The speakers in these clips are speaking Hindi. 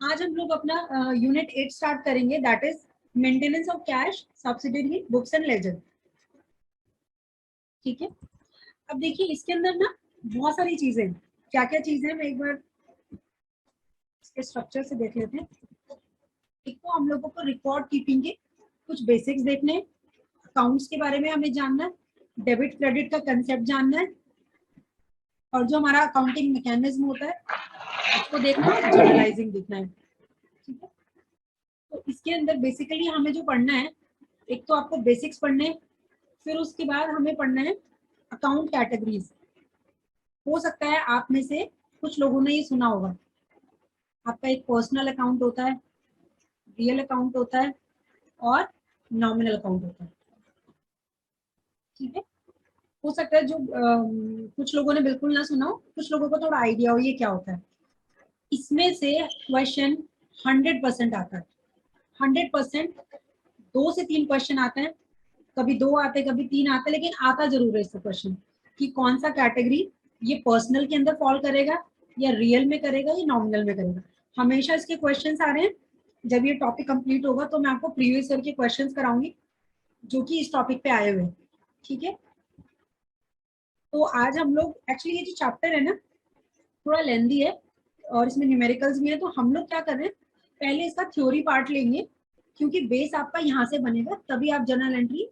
आज हम लोग अपना यूनिट 8 स्टार्ट करेंगे, that is maintenance of cash subsidiary books and ledger. ठीक है, अब देखिए इसके अंदर ना बहुत सारी चीजें, क्या क्या चीजें मैं एक बार इसके स्ट्रक्चर से देख लेते हैं। एक तो हम लोगों को रिकॉर्ड कीपिंग के कुछ बेसिक्स देखने हैं, अकाउंट्स के बारे में हमें जानना है, डेबिट क्रेडिट का कंसेप्ट जानना है, और जो हमारा अकाउंटिंग मैकेनिज्म होता है उसको देखना है, जर्नलाइजिंग देखना है। ठीक है, तो इसके अंदर बेसिकली हमें जो पढ़ना है, एक तो आपको बेसिक्स पढ़ने हैं, फिर उसके बाद हमें पढ़ना है अकाउंट कैटेगरीज। हो सकता है आप में से कुछ लोगों ने ये सुना होगा, आपका एक पर्सनल अकाउंट होता है, रियल अकाउंट होता है और नॉमिनल अकाउंट होता है। ठीक है, हो सकता है जो कुछ लोगों ने बिल्कुल ना सुना हो, कुछ लोगों को थोड़ा आइडिया हो ये क्या होता है। इसमें से क्वेश्चन 100% आता है, 100%। 2 से 3 क्वेश्चन आते हैं, कभी 2 आते कभी 3 आते, लेकिन आता जरूर है इसका क्वेश्चन कि कौन सा कैटेगरी ये पर्सनल के अंदर फॉल करेगा या रियल में करेगा या नॉमिनल में करेगा। हमेशा इसके क्वेश्चंस आ रहे हैं। जब ये टॉपिक कंप्लीट होगा तो मैं आपको प्रीवियस ईयर के क्वेश्चंस कराऊंगी जो कि इस टॉपिक पे आए हुए हैं। ठीक है, तो आज हम लोग एक्चुअली ये जो चैप्टर है ना थोड़ा लेंदी है और इसमें न्यूमेरिकल्स भी है, तो हम लोग क्या कर रहे हैं, पहले इसका थ्योरी पार्ट लेंगे, क्योंकि बेस आपका यहाँ से बनेगा, तभी आप जर्नल एंट्री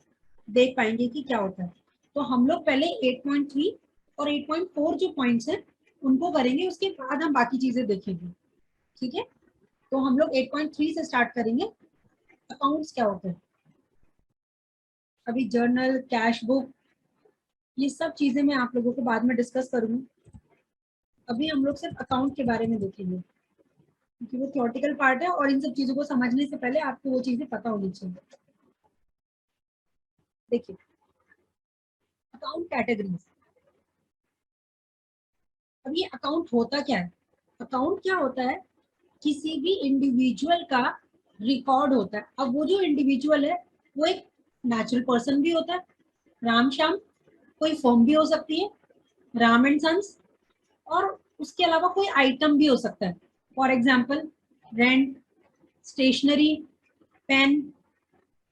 देख पाएंगे कि क्या होता है। तो हम लोग पहले 8.3 और 8.4 जो पॉइंट्स हैं उनको करेंगे, उसके बाद हम बाकी चीजें देखेंगे। ठीक है, तो हम लोग 8.3 से स्टार्ट करेंगे। अकाउंट्स क्या होते हैं, अभी जर्नल, कैश बुक, ये सब चीजें मैं आप लोगों को बाद में डिस्कस करूंगी। अभी हम लोग सिर्फ अकाउंट के बारे में देखेंगे, क्योंकि वो थ्योरेटिकल पार्ट है और इन सब चीजों को समझने से पहले आपको वो चीजें पता होनी चाहिए। देखिए, अकाउंट कैटेगरीज। अब ये अकाउंट होता क्या है, अकाउंट क्या होता है, किसी भी इंडिविजुअल का रिकॉर्ड होता है। अब वो जो इंडिविजुअल है वो एक नेचुरल पर्सन भी होता है, राम श्याम, कोई फर्म भी हो सकती है, राम एंड सन्स, और उसके अलावा कोई आइटम भी हो सकता है। For example rent, stationery, pen,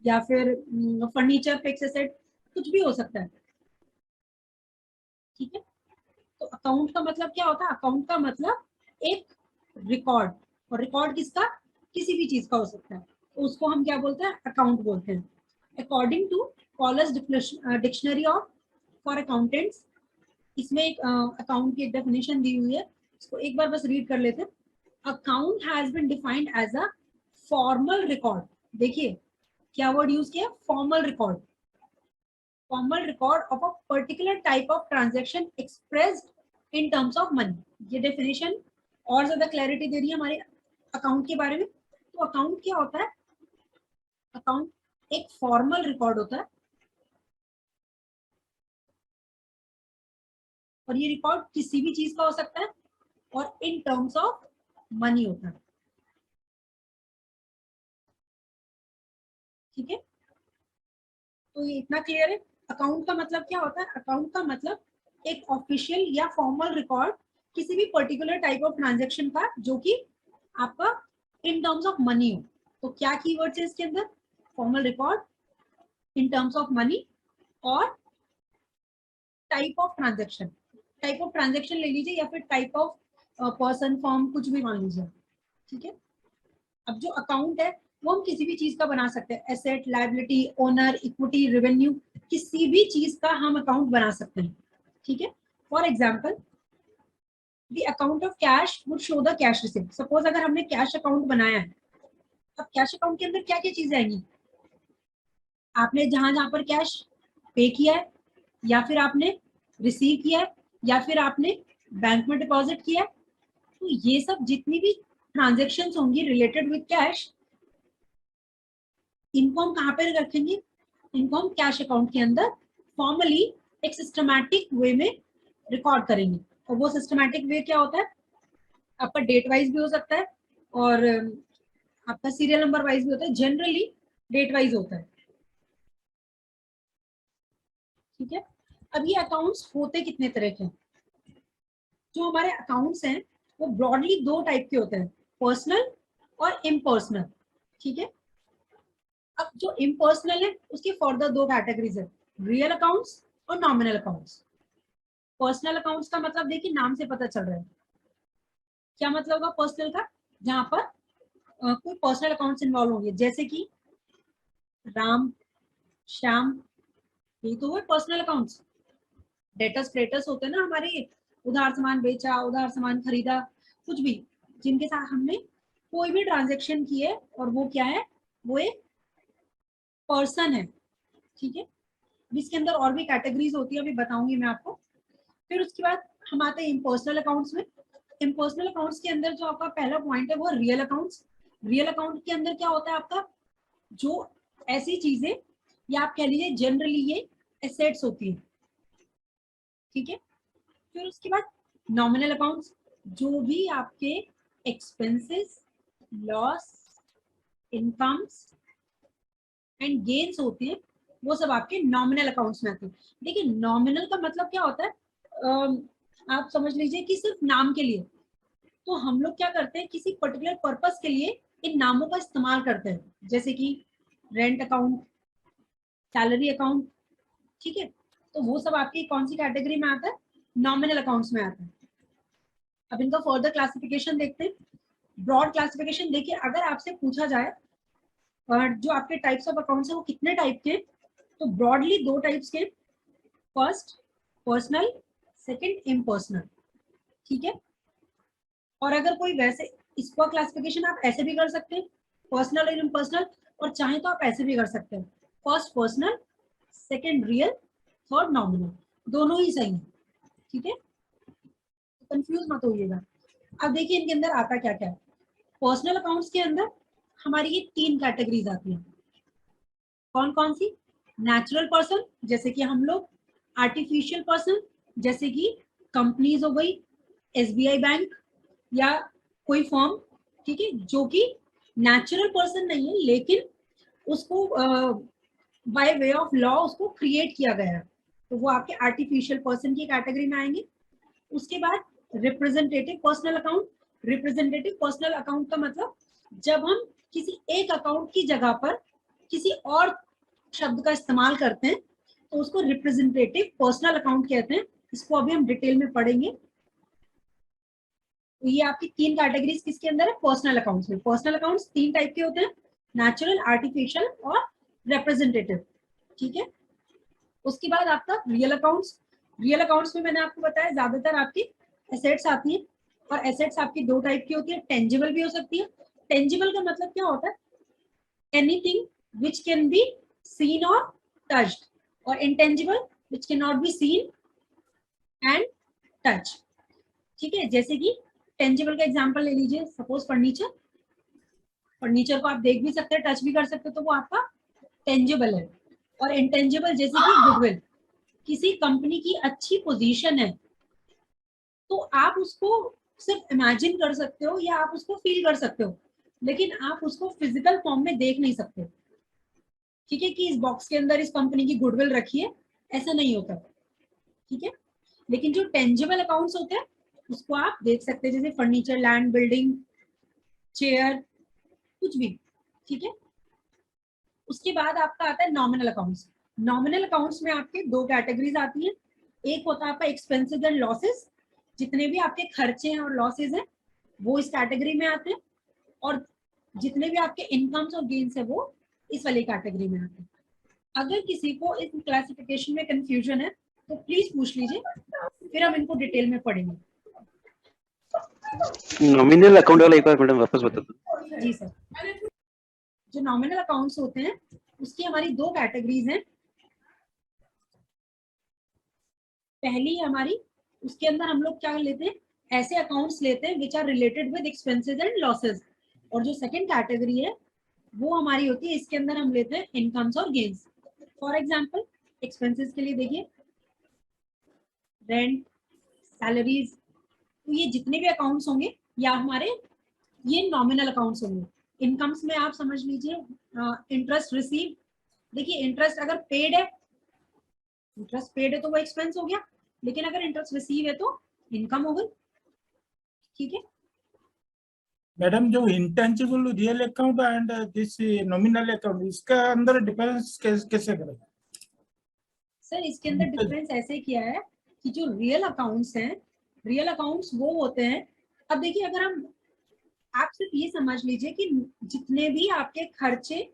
या फिर फर्नीचर, फिक्स एसेट, कुछ भी हो सकता है। ठीक है, तो अकाउंट का मतलब क्या होता है, अकाउंट का मतलब एक रिकॉर्ड, और रिकॉर्ड किसका, किसी भी चीज का हो सकता है, तो उसको हम क्या बोलते हैं, अकाउंट बोलते हैं। According to Kohler's dictionary of for accountants, इसमें एक अकाउंट की एक डेफिनेशन दी हुई है, इसको एक बार बस रीड कर लेते हैं। Account has been defined as a formal record. देखिए क्या वर्ड यूज किया, formal record, formal record of a particular type of transaction expressed in terms of money। ये डेफिनेशन और ज्यादा क्लैरिटी दे रही है हमारे अकाउंट के बारे में। तो अकाउंट क्या होता है, अकाउंट एक फॉर्मल रिकॉर्ड होता है, और ये रिकॉर्ड किसी भी चीज का हो सकता है, और इन टर्म्स ऑफ मनी होता है। ठीक है, तो ये इतना क्लियर है। अकाउंट का मतलब क्या होता है, अकाउंट का मतलब एक ऑफिशियल या फॉर्मल रिकॉर्ड किसी भी पर्टिकुलर टाइप ऑफ ट्रांजेक्शन का, जो कि आपका इन टर्म्स ऑफ मनी हो। तो क्या कीवर्ड्स है इसके अंदर, formal record, in terms of money, और type of transaction. Type of transaction ले लीजिए, या फिर टाइप ऑफ पर्सन, फॉर्म, कुछ भी मान लीजिए। ठीक है, अब जो अकाउंट है वो हम किसी भी चीज का बना सकते हैं, asset, liability, owner, equity, revenue, किसी भी चीज का हम अकाउंट बना सकते हैं। ठीक है, for example the account of cash would show the cash receipt. Suppose अगर हमने कैश अकाउंट बनाया है, अब कैश अकाउंट के अंदर क्या क्या चीजें आएंगी, आपने जहां जहां पर कैश पे किया है, या फिर आपने रिसीव किया है, या फिर आपने बैंक में डिपॉजिट किया है, तो ये सब जितनी भी ट्रांजेक्शन होंगी रिलेटेड विद कैश, इनको हम कहाँ पे रखेंगे, इनको हम कैश अकाउंट के अंदर फॉर्मली एक सिस्टमैटिक वे में रिकॉर्ड करेंगे। और वो सिस्टमैटिक वे क्या होता है, आपका डेट वाइज भी हो सकता है, और आपका सीरियल नंबर वाइज भी होता है, जनरली डेट वाइज होता है। ठीक है, अब ये अकाउंट्स होते कितने तरह के हैं, जो हमारे अकाउंट्स हैं वो ब्रॉडली 2 टाइप के होते हैं, पर्सनल और इम्पर्सनल। ठीक है, अब जो इम्पर्सनल है उसकी फर्दर दो कैटेगरीज है, रियल अकाउंट्स और नॉमिनल अकाउंट्स। पर्सनल अकाउंट्स का मतलब देखिए नाम से पता चल रहा है क्या मतलब होगा पर्सनल का, जहां पर कोई पर्सनल अकाउंट्स इन्वॉल्व होंगे, जैसे कि राम, श्याम, ये तो हुए पर्सनल अकाउंट्स। डेटर्स क्रेटर्स होते हैं ना हमारे, उधार सामान बेचा, उधार सामान खरीदा, कुछ भी जिनके साथ हमने कोई भी ट्रांजेक्शन की है और वो क्या है, वो एक पर्सन है। ठीक है, इसके अंदर और भी कैटेगरीज होती है, अभी बताऊंगी मैं आपको। फिर उसके बाद हम आते हैं इम्पर्सनल अकाउंट्स में। इम्पर्सनल अकाउंट्स के अंदर जो आपका पहला पॉइंट है वो रियल अकाउंट्स। रियल अकाउंट के अंदर क्या होता है आपका, जो ऐसी चीजें या आप कह लीजिए जनरली ये एसेट्स होती है। ठीक है, फिर उसके बाद नॉमिनल अकाउंट्स, जो भी आपके expenses, loss, incomes and gains होते हैं, वो सब आपके नॉमिनल अकाउंट्स में आते हैं। देखिए नॉमिनल का मतलब क्या होता है, आप समझ लीजिए कि सिर्फ नाम के लिए, तो हम लोग क्या करते हैं किसी पर्टिकुलर पर्पस के लिए इन नामों का इस्तेमाल करते हैं, जैसे कि रेंट अकाउंट, सैलरी अकाउंट। ठीक है, तो वो सब आपकी कौन सी कैटेगरी में आता है, नॉमिनल अकाउंट्स में आता है। अब इनका फर्दर क्लासिफिकेशन देखते हैं। ब्रॉड क्लासिफिकेशन देखिए, अगर आपसे पूछा जाए और जो आपके टाइप्स ऑफ अकाउंट्स है वो कितने टाइप के, तो ब्रॉडली दो टाइप्स के, फर्स्ट पर्सनल, सेकंड इम्पर्सनल। ठीक है, और अगर कोई वैसे, इसका क्लासिफिकेशन आप ऐसे भी कर सकते हैं, पर्सनल और इम्पर्सनल, और चाहे तो आप ऐसे भी कर सकते हैं, first personal, second real, third nominal, दोनों ही सही है। ठीक है, कंफ्यूज मत होइएगा। अब देखिए इनके अंदर आता क्या क्या है। पर्सनल अकाउंट्स के अंदर हमारी ये तीन कैटेगरीज आती हैं। कौन कौन सी, नेचुरल पर्सन जैसे कि हम लोग, आर्टिफिशियल पर्सन जैसे कि कंपनीज हो गई, एसबीआई बैंक या कोई फर्म। ठीक है, जो कि नेचुरल पर्सन नहीं है लेकिन उसको बाय वे ऑफ लॉ उसको क्रिएट किया गया है, तो वो आपके आर्टिफिशियल पर्सन की कैटेगरी में आएंगे। उसके बाद representative personal account. Representative personal account का मतलब जब हम किसी एक अकाउंट की जगह पर किसी और शब्द का इस्तेमाल करते हैं तो उसको रिप्रेजेंटेटिव पर्सनल अकाउंट कहते हैं। इसको अभी हम डिटेल में पढ़ेंगे। तो ये आपकी तीन कैटेगरीज किसके अंदर है, पर्सनल अकाउंट्स में। पर्सनल अकाउंट्स तीन टाइप के होते हैं, नेचुरल, आर्टिफिशियल और रिप्रेजेंटेटिव। ठीक है, उसके बाद आपका रियल अकाउंट्स। रियल अकाउंट्स में मैंने आपको बताया ज्यादातर आपकी एसेट्स आती है, और एसेट्स आपकी दो टाइप की होती है, टेंजिबल भी हो सकती है। टेंजिबल का मतलब क्या होता है, anything which can be seen और टच्ड, और intangible which can not be seen and touch. ठीक है, जैसे कि टेंजिबल का एग्जांपल ले लीजिए, सपोज फर्नीचर। फर्नीचर को आप देख भी सकते हैं, टच भी कर सकते हैं, तो वो आपका टेंजिबल है। और इंटेंजिबल जैसे कि गुडविल, किसी कंपनी की अच्छी पोजीशन है तो आप उसको सिर्फ इमेजिन कर सकते हो या आप उसको फील कर सकते हो, लेकिन आप उसको फिजिकल फॉर्म में देख नहीं सकते। ठीक है, कि इस बॉक्स के अंदर इस कंपनी की गुडविल रखी है, ऐसा नहीं होता। ठीक है, लेकिन जो टेंजिबल अकाउंट्स होते हैं उसको आप देख सकते हैं, जैसे फर्नीचर, लैंड, बिल्डिंग, चेयर, कुछ भी। ठीक है, उसके बाद आपका आता है नॉमिनल अकाउंट्स। नॉमिनल अकाउंट्स में आपके दो कैटेगरीज आती हैं। एक होता है आपका एक्सपेंसेस एंड लॉसेस, जितने भी आपके खर्चे हैं और लॉसेस हैं वो इस कैटेगरी में आते हैं, और जितने भी आपके इनकम्स और गेन्स है वो इस वाली कैटेगरी में आते हैं। अगर किसी को इस क्लासिफिकेशन में कंफ्यूजन है तो प्लीज पूछ लीजिए, फिर हम इनको डिटेल में पढ़ेंगे। नॉमिनल अकाउंट वाला एक बार मैडम वापस बता दो। जी सर, जो नॉमिनल अकाउंट्स होते हैं उसकी हमारी दो कैटेगरीज हैं। पहली हमारी, उसके अंदर हम लोग क्या लेते हैं, ऐसे अकाउंट्स लेते हैं which are related with expenses and losses. और जो सेकंड कैटेगरी है वो हमारी होती है, इसके अंदर हम लेते हैं इनकम्स और गेन्स। फॉर एग्जांपल एक्सपेंसेस के लिए देखिए रेंट, सैलरीज, तो ये जितने भी अकाउंट्स होंगे या हमारे ये नॉमिनल अकाउंट्स होंगे। इनकम्स में आप समझ लीजिए इंटरेस्ट रिसीव। देखिए इंटरेस्ट अगर पेड है, इंटरेस्ट पेड है तो वो एक्सपेंस हो गया, लेकिन अगर इंटरेस्ट रिसीव है तो इनकम हो गई। ठीक है, मैडम जो intangible real account and this nominal account, इसका अंदर डिफरेंस कैसे करें? सर इसके अंदर डिफरेंस ऐसे किया है कि जो रियल अकाउंट्स हैं, रियल अकाउंट्स वो होते हैं, अब देखिए अगर हम, आप सिर्फ ये समझ लीजिए कि जितने भी आपके खर्चे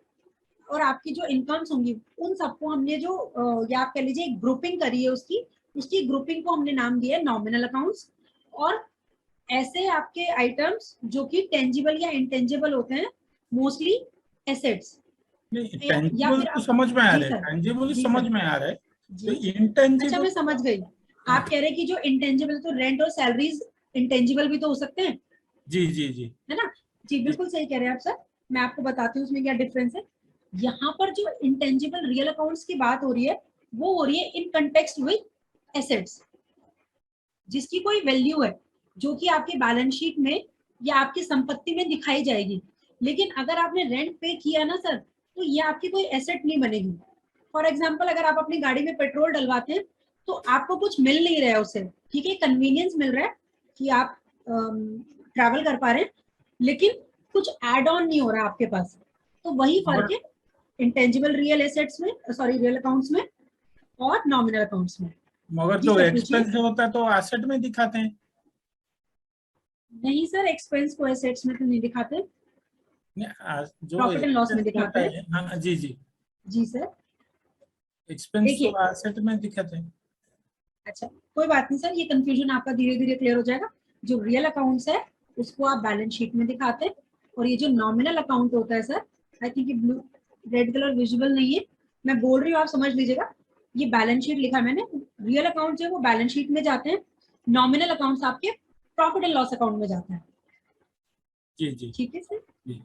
और आपकी जो इनकम्स होंगी उन सबको हमने जो या आप कह लीजिए एक ग्रुपिंग करी है उसकी, उसकी ग्रुपिंग को हमने नाम दिया है नॉमिनल अकाउंट्स। और ऐसे आपके आइटम्स जो कि टेंजिबल या इंटेंजिबल होते हैं, मोस्टली एसेट्स। नहीं, या टेंजिबल फिर तो आप, समझ में आ जी रहा है, सर, टेंजिबल जी समझ सर, में आ रहा है, तो जी अच्छा इंटेंजिबल। मैं समझ गई। आप कह रहे हैं कि जो इंटेंजिबल, तो रेंट और सैलरीज इंटेंजिबल भी तो हो सकते हैं, जी जी जी है ना? जी बिल्कुल सही कह रहे हैं आप सर। मैं आपको बताती हूँ उसमें क्या डिफरेंस है। यहाँ पर जो इंटेंजिबल रियल अकाउंट्स की बात हो रही है, वो हो रही है इन कंटेक्स्ट विद एसेट्स, जिसकी कोई वैल्यू है, जो कि आपके बैलेंस शीट में या आपकी संपत्ति में दिखाई जाएगी। लेकिन अगर आपने रेंट पे किया ना सर, तो ये आपकी कोई एसेट नहीं बनेगी। फॉर एग्जाम्पल अगर आप अपनी गाड़ी में पेट्रोल डलवाते हैं, तो आपको कुछ मिल नहीं रहा है उससे, ठीक है, कन्वीनियंस मिल रहा है कि आप ट्रैवल कर पा रहे हैं, लेकिन कुछ एड ऑन नहीं हो रहा आपके पास। तो वही फर्क मगर है इंटेंजिबल रियल एसेट्स में, सॉरी रियल अकाउंट्स में और नॉमिनल अकाउंट्स में। मगर जी जो सर पूछिए। एक्सपेंस होता है तो एसेट में दिखाते हैं। नहीं सर, एक्सपेंस को एसेट्स में तो नहीं दिखाते, जो प्रॉफिट एंड लॉस में एक्सपेंस दिखाते होता हैं। है, हाँ जी जी, जी सर। एक्सपेंस तो देखिए, एसेट में दिखाते हैं। अच्छा कोई बात नहीं सर, ये कंफ्यूजन आपका धीरे धीरे क्लियर हो जाएगा। जो रियल अकाउंट्स है उसको आप बैलेंस शीट में दिखाते हैं, और ये जो नॉमिनल अकाउंट होता है सर, आई थिंक ये ब्लू रेड कलर विजिबल नहीं है, मैं बोल रही हूँ आप समझ लीजिएगा, ये बैलेंस शीट लिखा है मैंने। रियल अकाउंट जो है वो बैलेंस शीट में जाते हैं, नॉमिनल अकाउंट्स आपके प्रॉफिट एंड लॉस अकाउंट में जाते हैं। जी जी ठीक है सर। जी।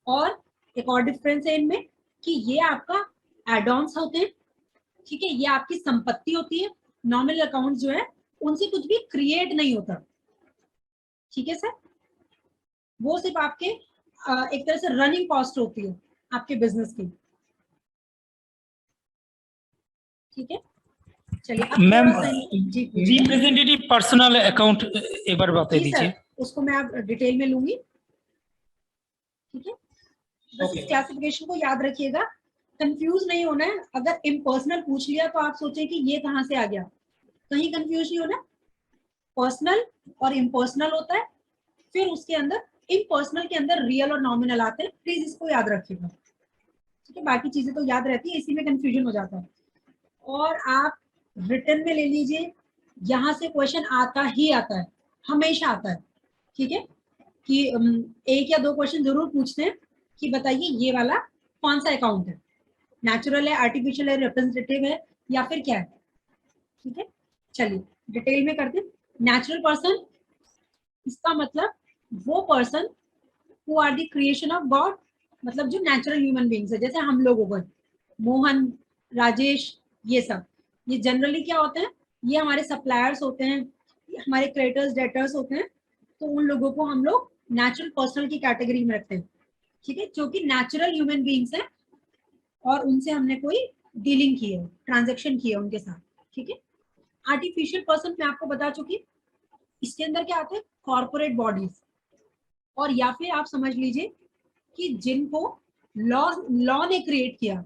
और एक और डिफरेंस है इनमें कि ये आपका एड ऑन्स होते हैं, ठीक है, ये आपकी संपत्ति होती है। नॉमिनल अकाउंट जो है उनसे कुछ भी क्रिएट नहीं होता, ठीक है सर, वो सिर्फ आपके एक तरह से रनिंग कॉस्ट होती है आपके बिजनेस की। ठीक है, चलिए अब मैम, थोड़ा सा जी पूछिए। रिप्रेजेंटेटिव पर्सनल अकाउंट एक बार बता जी सर, दीजिए। उसको मैं आप डिटेल में लूंगी, ठीक है, बस इस ओके। क्लासिफिकेशन को याद रखिएगा, कंफ्यूज नहीं होना है। अगर इम्पर्सनल पूछ लिया तो आप सोचें कि ये कहाँ से आ गया, कहीं कंफ्यूज नहीं होना। पर्सनल और इम्पर्सनल होता है, फिर उसके अंदर इम्पर्सनल के अंदर रियल और नॉमिनल आते हैं, प्लीज इसको याद रखिएगा, ठीक है, बाकी चीजें तो याद रहती है, इसी में कंफ्यूजन हो जाता है। और आप रिटर्न में ले लीजिए, यहाँ से क्वेश्चन आता ही आता है, हमेशा आता है, ठीक है, कि एक या दो क्वेश्चन जरूर पूछते हैं कि बताइए ये वाला कौन सा अकाउंट है, नेचुरल है, आर्टिफिशियल है, रिप्रेजेंटेटिव है, या फिर क्या है। ठीक है, चलिए डिटेल में करते हैं। नेचुरल पर्सन, इसका मतलब वो person who are the creation of God, मतलब जो नेचुरल ह्यूमन बींग्स है, जैसे हम लोग हो गए, मोहन, राजेश, ये सब, ये जनरली क्या होते हैं, ये हमारे सप्लायर्स होते हैं, ये हमारे क्रेडिटर्स डेटर्स होते हैं, तो उन लोगों को हम लोग नेचुरल पर्सनल की कैटेगरी में रखते हैं, ठीक है, जो कि नेचुरल ह्यूमन बींग्स हैं और उनसे हमने कोई डीलिंग की है, ट्रांजेक्शन की है उनके साथ, ठीक है। आर्टिफिशियल पर्सन मैं आपको बता चुकी, इसके अंदर क्या आता है, कॉर्पोरेट बॉडीज, और या फिर आप समझ लीजिए कि जिनको लॉ लॉ ने क्रिएट किया,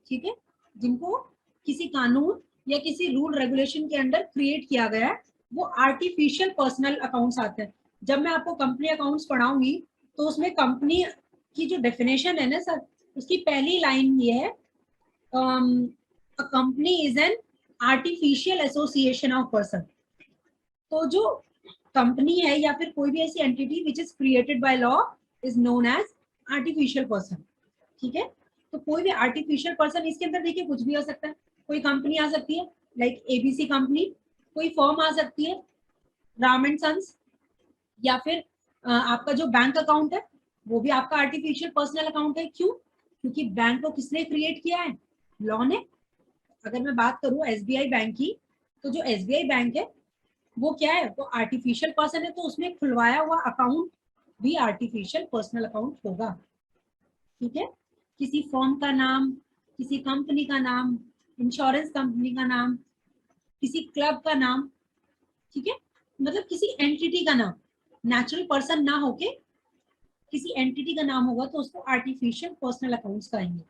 ठीक है, जिनको किसी कानून या किसी रूल रेगुलेशन के अंडर क्रिएट किया गया है, वो आर्टिफिशियल पर्सनल अकाउंट्स आते हैं। जब मैं आपको कंपनी अकाउंट्स पढ़ाऊंगी तो उसमें कंपनी की जो डेफिनेशन है ना सर, उसकी पहली लाइन ये है, a company is an artificial association of person. तो जो कंपनी है या फिर कोई भी ऐसी entity which is created by law is known as artificial person, ठीक है। तो कोई भी आर्टिफिशियल पर्सन, इसके अंदर देखिए कुछ भी हो सकता है, कोई कंपनी आ सकती है लाइक एबीसी कंपनी, कोई फर्म आ सकती है राम एंड सन्स, या फिर आपका जो बैंक अकाउंट है वो भी आपका आर्टिफिशियल पर्सनल अकाउंट है। क्यों? क्योंकि बैंक को किसने क्रिएट किया है, लॉ ने। अगर मैं बात करूं एसबीआई बैंक की, तो जो एसबीआई बैंक है वो क्या है, वो आर्टिफिशियल पर्सन है, तो उसमें खुलवाया हुआ अकाउंट भी आर्टिफिशियल पर्सनल अकाउंट होगा, ठीक है। किसी फर्म का नाम, किसी कंपनी का नाम, इंश्योरेंस कंपनी का नाम, किसी क्लब का नाम, ठीक है, मतलब किसी एंटिटी का नाम, नेचुरल पर्सन ना होके किसी एंटिटी का नाम होगा तो उसको आर्टिफिशियल पर्सनल अकाउंट्स कहेंगे।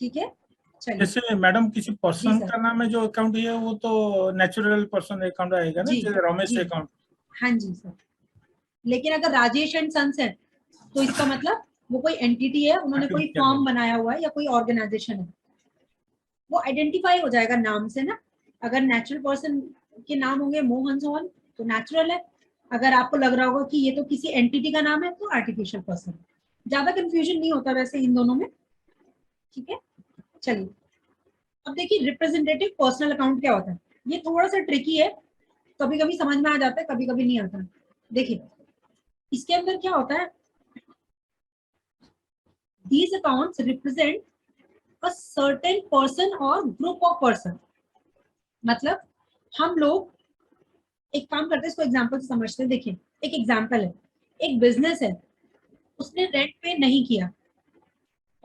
ठीक है, चलिए। जैसे मैडम किसी पर्सन सर। का नाम है जो अकाउंट है वो तो नेचुरल पर्सन अकाउंट आएगा ना, जी जैसे रमेश जी, अकाउंट। हाँ जी सर। लेकिन अगर राजेश एंड सन्स है तो इसका मतलब वो कोई एंटिटी है, उन्होंने कोई फॉर्म बनाया हुआ है या कोई ऑर्गेनाइजेशन है, वो आइडेंटिफाई हो जाएगा नाम से ना। अगर नेचुरल पर्सन के नाम होंगे मोहन सोहन तो नेचुरल है, अगर आपको लग रहा होगा कि ये तो किसी एंटिटी का नाम है तो आर्टिफिशियल पर्सन। ज्यादा कंफ्यूजन नहीं होता वैसे इन दोनों में। ठीक है, चलिए। अब देखिए रिप्रेजेंटेटिव पर्सनल अकाउंट क्या होता है, ये थोड़ा सा ट्रिकी है, कभी कभी समझ में आ जाता है, कभी कभी नहीं आता। देखिए इसके अंदर क्या होता है, these accounts represent a certain person or group of person। मतलब हम लोग एक काम करते हैं, इसको एग्जांपल से समझते हैं। देखिए एक एग्जांपल है, एक बिजनेस है, उसने रेंट पे नहीं किया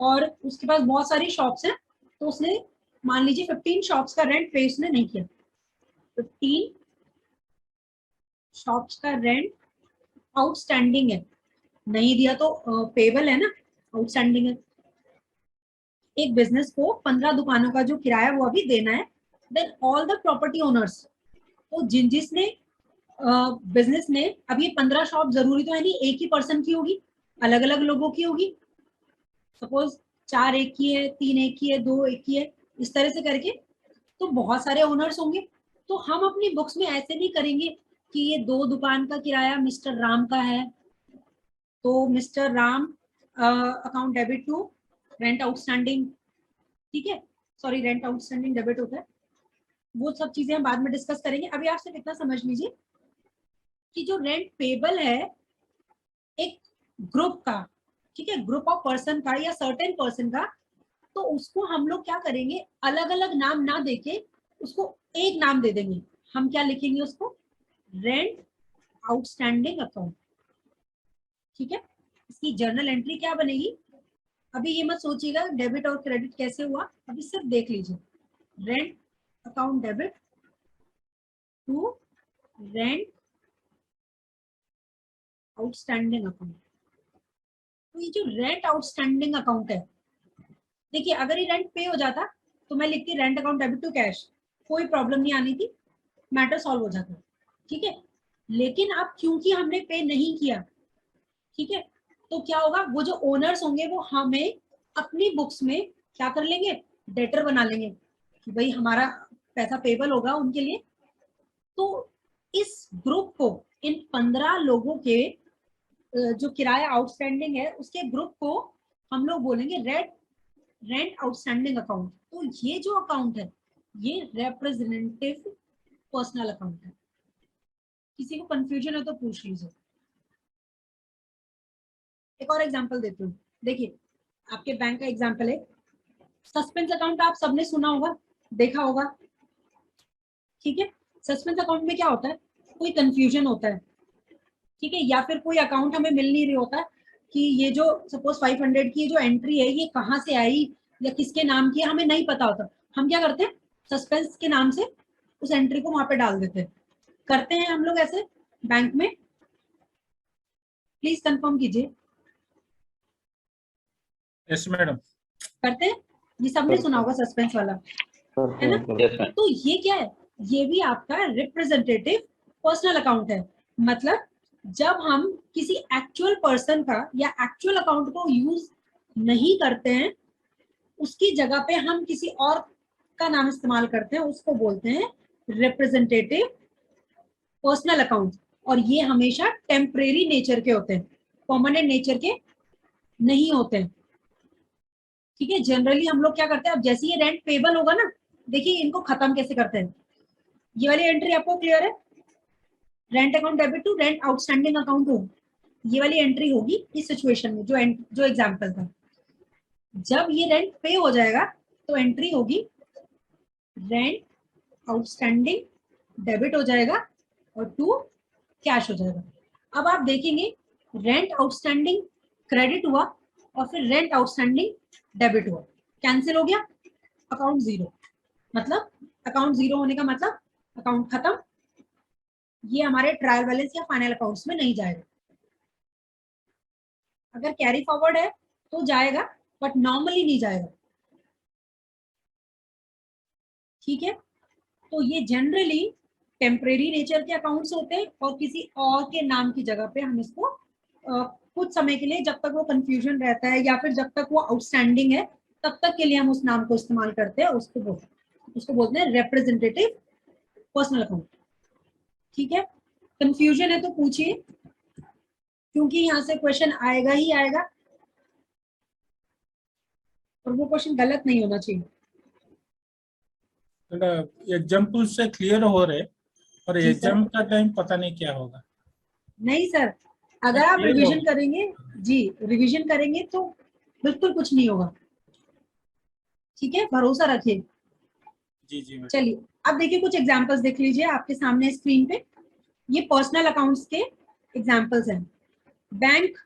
और उसके पास बहुत सारी शॉप्स हैं, तो उसने मान लीजिए 15 शॉप्स का रेंट पे उसने नहीं किया। 15 शॉप्स का रेंट आउटस्टैंडिंग है, नहीं दिया तो पेबल है ना, आउटस्टैंडिंग है। एक बिजनेस को 15 दुकानों का जो किराया वो अभी देना है। Then all the property owners, तो जिसने बिजनेस में, अब ये 15 शॉप जरूरी तो है नहीं एक ही पर्सन की होगी, अलग अलग लोगों की होगी। सपोज 4 एक की है, 3 एक की है, 2 एक की है, इस तरह से करके तो बहुत सारे ओनर्स होंगे। तो हम अपनी बुक्स में ऐसे नहीं करेंगे कि ये 2 दुकान का किराया मिस्टर राम का है, तो mister Ram account debit to rent outstanding. ठीक है, सॉरी रेंट आउटस्टैंडिंग डेबिट होता है, वो सब चीजें हम बाद में डिस्कस करेंगे। अभी आप सिर्फ इतना समझ लीजिए कि जो रेंट पेबल है एक ग्रुप का, ठीक है, ग्रुप ऑफ पर्सन का या सर्टेन पर्सन का, तो उसको हम लोग क्या करेंगे, अलग अलग नाम ना देके उसको एक नाम दे देंगे। हम क्या लिखेंगे उसको, रेंट आउटस्टैंडिंग अकाउंट। ठीक है, इसकी जर्नल एंट्री क्या बनेगी, अभी ये मत सोचिएगा डेबिट और क्रेडिट कैसे हुआ, अभी सिर्फ देख लीजिए, rent account debit to rent outstanding account. तो ये जो रेंट आउटस्टैंडिंग अकाउंट है, देखिए अगर ये रेंट पे हो जाता तो मैं लिखती rent account debit to cash, कोई प्रॉब्लम नहीं आनी थी, मैटर सॉल्व हो जाता। ठीक है, लेकिन अब क्योंकि हमने पे नहीं किया, ठीक है, तो क्या होगा, वो जो ओनर्स होंगे वो हमें अपनी बुक्स में क्या कर लेंगे, डेटर बना लेंगे कि भाई हमारा पैसा पेबल होगा उनके लिए। तो इस ग्रुप को, इन 15 लोगों के जो किराया आउटस्टैंडिंग है उसके ग्रुप को हम लोग बोलेंगे रेंट आउटस्टैंडिंग अकाउंट। तो ये जो अकाउंट है ये रिप्रेजेंटेटिव पर्सनल अकाउंट है। किसी को कंफ्यूजन है तो पूछ लीजिए। एक और एग्जांपल देती हूँ, देखिए आपके बैंक का एग्जांपल है, सस्पेंस अकाउंट आप सबने सुना होगा, देखा होगा। ठीक है, सस्पेंस अकाउंट में क्या होता है, कोई कंफ्यूजन होता है, ठीक है, या फिर कोई अकाउंट हमें मिल नहीं रही होता है कि ये जो सपोज 500 की जो एंट्री है ये कहाँ से आई या किसके नाम की है, हमें नहीं पता होता। हम क्या करते हैं, सस्पेंस के नाम से उस एंट्री को वहां पे डाल देते हैं। करते हैं हम लोग ऐसे बैंक में, प्लीज कंफर्म कीजिए। Yes madam. करते हैं, ये सबने सुना होगा सस्पेंस वाला, है ना। Yes, ma'am. तो ये क्या है, ये भी आपका रिप्रेजेंटेटिव पर्सनल अकाउंट है। मतलब जब हम किसी एक्चुअल पर्सन का या एक्चुअल अकाउंट को यूज नहीं करते हैं, उसकी जगह पे हम किसी और का नाम इस्तेमाल करते हैं, उसको बोलते हैं रिप्रेजेंटेटिव पर्सनल अकाउंट। और ये हमेशा टेम्परेरी नेचर के होते हैं, परमानेंट नेचर के नहीं होते हैं। ठीक है, जनरली हम लोग क्या करते हैं, अब जैसे ये रेंट पेबल होगा ना, देखिए इनको खत्म कैसे करते हैं। ये वाली एंट्री आपको क्लियर है, rent account debit to rent outstanding account हो, ये वाली एंट्री होगी इस सिचुएशन में, जो एग्जांपल था। जब ये रेंट पे हो जाएगा तो एंट्री होगी रेंट आउटस्टैंडिंग डेबिट हो जाएगा और टू कैश हो जाएगा। अब आप देखेंगे रेंट आउटस्टैंडिंग क्रेडिट हुआ और फिर रेंट आउटस्टैंडिंग डेबिट हुआ, कैंसिल हो गया, अकाउंट जीरो। मतलब अकाउंट जीरो होने का मतलब अकाउंट खत्म, ये हमारे ट्रायल बैलेंस या फाइनल अकाउंट्स में नहीं जाएगा। अगर कैरी फॉरवर्ड है तो जाएगा, बट नॉर्मली नहीं जाएगा। ठीक है, तो ये जनरली टेम्परेरी नेचर के अकाउंट्स होते हैं और किसी और के नाम की जगह पे हम इसको कुछ समय के लिए, जब तक वो कंफ्यूजन रहता है या फिर जब तक वो आउटस्टैंडिंग है, तब तक के लिए हम उस नाम को इस्तेमाल करते हैं। उसको बोलते हैं रिप्रेजेंटेटिव पर्सनल अकाउंट। ठीक है, कंफ्यूजन है तो पूछिए, क्योंकि यहाँ से क्वेश्चन आएगा ही आएगा और वो क्वेश्चन गलत नहीं होना चाहिए। एग्जाम्पल से क्लियर हो रहे, और जी एग्जाम सर। का टाइम पता नहीं क्या होगा। नहीं सर, अगर आप clear रिवीजन होगा। करेंगे, जी रिवीजन करेंगे तो बिल्कुल कुछ नहीं होगा। ठीक है, भरोसा रखिए। जी जी मैडम। चलिए अब देखिए कुछ एग्जांपल्स देख लीजिए आपके सामने स्क्रीन पे। ये पर्सनल अकाउंट्स के एग्जांपल्स हैं। बैंक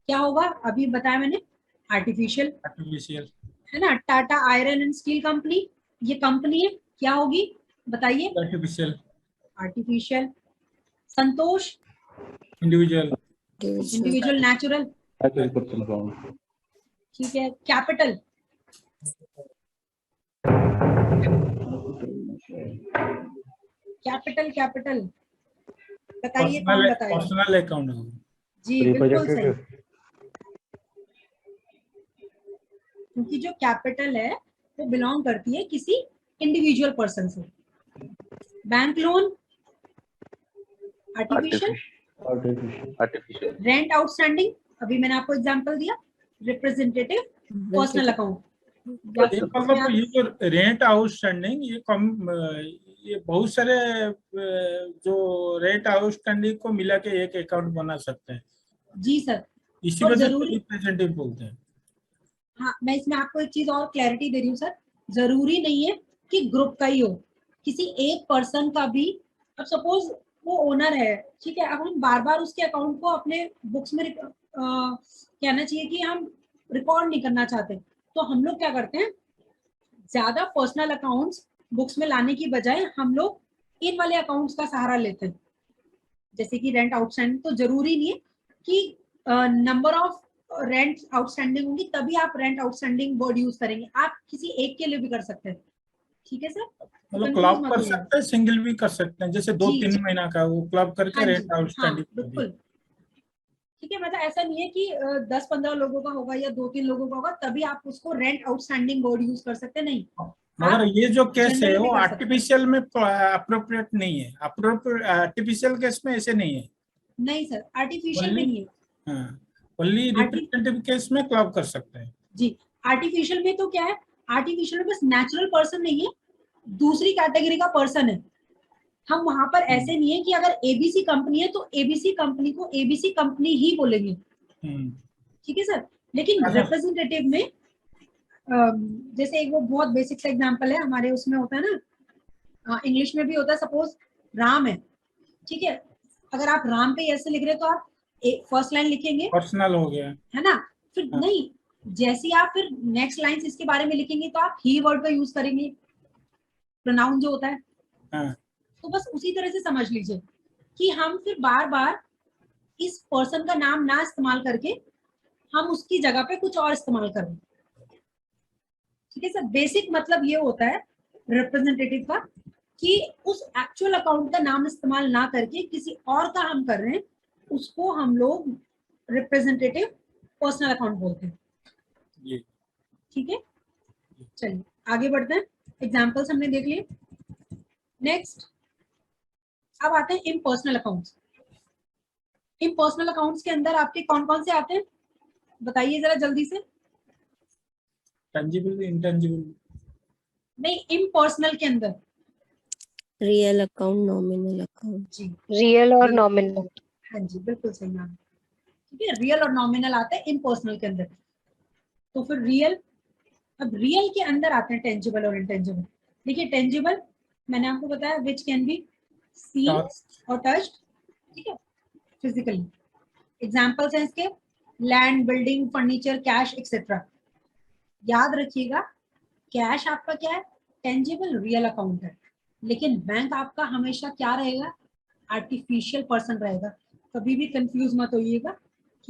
क्या होगा, अभी बताया मैंने, आर्टिफिशियल, आर्टिफिशियल। है ना। Tata iron and steel company, ये कंपनी है, क्या होगी बताइए, आर्टिफिशियल। आर्टिफिशियल। संतोष, इंडिविजुअल। Individual natural. ठीक है, कैपिटल, कैपिटल कैपिटल बताइए, कौन बताएगा। पर्सनल अकाउंट होगा। जी बिल्कुल सही, क्योंकि जो कैपिटल है वो बिलोंग करती है किसी इंडिविजुअल पर्सन से। Bank loan, artificial. Artificial. Rent outstanding, अभी मैंने आपको एग्जांपल दिया, रिप्रेजेंटेटिव पर्सनल अकाउंट। या ये फिर इसमें मतलब आप, ये जो रेंट आउटस्टैंडिंग, ये कम, ये बहुत सारे जो रेंट आउटस्टैंडिंग को मिला के एक अकाउंट बना सकते हैं। जी सर, इसी और वजह से जरूरी, रिप्रेजेंटेटिव बोलते हैं। हाँ मैं इसमें आपको एक चीज और क्लैरिटी दे रही हूँ सर, जरूरी नहीं है कि ग्रुप का ही हो, किसी एक पर्सन का भी। अब सपोज वो ओनर है, ठीक है, अब हम बार बार उसके अकाउंट को अपने बुक्स में कहना चाहिए कि हम रिकॉर्ड नहीं करना चाहते, तो हम लोग क्या करते हैं, ज्यादा पर्सनल अकाउंट्स बुक्स में लाने की बजाय हम लोग इन वाले अकाउंट्स का सहारा लेते हैं। जैसे कि रेंट आउटस्टैंडिंग, तो जरूरी नहीं है कि नंबर ऑफ रेंट आउटस्टैंडिंग होंगी तभी आप रेंट आउटस्टैंडिंग वर्ड यूज करेंगे, आप किसी एक के लिए भी कर सकते हैं। ठीक है सर, तो मतलब कंफ्यूज क्लब मत कर होइए। सकते हैं, सिंगल भी कर सकते हैं, जैसे दो जी तीन महीना का वो क्लब करके हाँ जी, रेंट हाँ आउटस्टैंडिंग कर दिया। बिल्कुल। ठीक है, मतलब ऐसा नहीं है कि 10-15 लोगों का होगा या 2-3 लोगों का होगा तभी आप उसको रेंट आउटस्टैंडिंग वर्ड यूज कर सकते, नहीं, मगर आप ये जो केस है जनरली भी वो कर सकते हैं। आर्टिफिशियल में अप्रोप्रिएट नहीं है। आर्टिफिशियल केस में ऐसे नहीं है। नहीं सर, आर्टिफिशियल में ओनली, नहीं है। हाँ, ओनली आर्टि रिप्रेजेंटेटिव केस में क्लब कर सकते हैं। जी, आर्टिफिशियल में तो क्या है, आर्टिफिशियल में बस नेचुरल पर्सन नहीं है, दूसरी कैटेगरी का पर्सन है। हम वहां पर ऐसे नहीं है कि अगर एबीसी कंपनी है तो एबीसी कंपनी को एबीसी कंपनी ही बोलेंगे। हम्म। ठीक है सर, लेकिन अच्छा। रिप्रेजेंटेटिव में जैसे एक वो बहुत बेसिक सा एग्जांपल है हमारे उसमें होता है ना, इंग्लिश में भी होता है, सपोज राम है, ठीक है, अगर आप राम पे ऐसे लिख रहे हो तो आप एक फर्स्ट लाइन लिखेंगे, पर्सनल हो गया। है ना, फिर हाँ। नहीं, जैसे ही आप फिर नेक्स्ट लाइन इसके बारे में लिखेंगे तो आप ही वर्ड का यूज करेंगे, प्रोनाउन जो होता है। हाँ। तो बस उसी तरह से समझ लीजिए कि हम फिर बार बार इस पर्सन का नाम ना इस्तेमाल करके हम उसकी जगह पे कुछ और इस्तेमाल कर रहे हैं। ठीक है सर, बेसिक मतलब ये होता है रिप्रेजेंटेटिव का कि उस एक्चुअल अकाउंट का नाम इस्तेमाल ना करके किसी और का हम कर रहे हैं, उसको हम लोग रिप्रेजेंटेटिव पर्सनल अकाउंट बोलते हैं। जी। ठीक है, चलिए आगे बढ़ते हैं, एग्जांपल्स हमने देख लिए। नेक्स्ट अब आते हैं इम्पर्सनल अकाउंट्स। इम्पर्सनल अकाउंट्स के अंदर आपके कौन कौन से आते हैं बताइए जरा जल्दी से। Tangible, intangible. नहीं, इम्पर्सनल के अंदर, रियल अकाउंट, नॉमिनल अकाउंट। जी रियल और बिल्कुल। नॉमिनल। हाँ जी बिल्कुल सही नाम, ठीक है, रियल और नॉमिनल आते हैं इम्पर्सनल के अंदर। तो फिर रियल, अब रियल के अंदर आते हैं टेंजिबल और इंटेंजिबल। देखिए टेंजिबल मैंने आपको बताया विच कैन बी सीन और टच्ड, ठीक है, फिजिकली। एग्जांपल्स हैं इसके, land, building, furniture, cash etcetera. याद रखिएगा, कैश आपका क्या है, टेंजिबल रियल अकाउंट है, लेकिन बैंक आपका हमेशा क्या रहेगा, आर्टिफिशियल पर्सन रहेगा। कभी भी कंफ्यूज मत होइएगा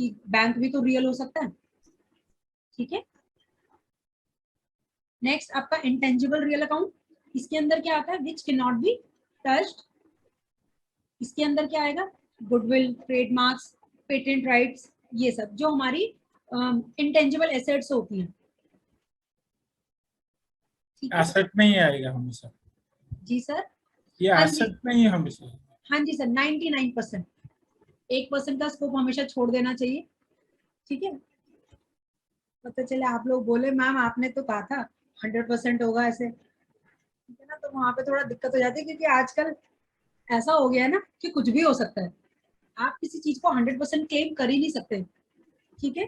कि बैंक भी तो रियल हो सकता है, ठीक है। नेक्स्ट आपका इंटेंजिबल रियल अकाउंट, इसके अंदर क्या आता है, which can not be touched. इसके अंदर क्या आएगा, गुडविल, ट्रेडमार्क्स, पेटेंट राइट्स, ये सब जो हमारी इंटेंजिबल एसेट्स होती हैं, ठीक है। एसेट में ही आएगा हमेशा, जी सर, ये हाँ जी, एसेट में ही हमेशा। हाँ जी सर, 99%, 1% का स्कोप हमेशा छोड़ देना चाहिए, ठीक है। पता चले आप लोग बोले मैम आपने तो कहा था 100% होगा ऐसे, ठीक है ना, तो वहां पे थोड़ा दिक्कत हो जाती है, क्योंकि आजकल ऐसा हो गया है ना कि कुछ भी हो सकता है, आप किसी चीज को 100% क्लेम कर ही नहीं सकते, ठीक है।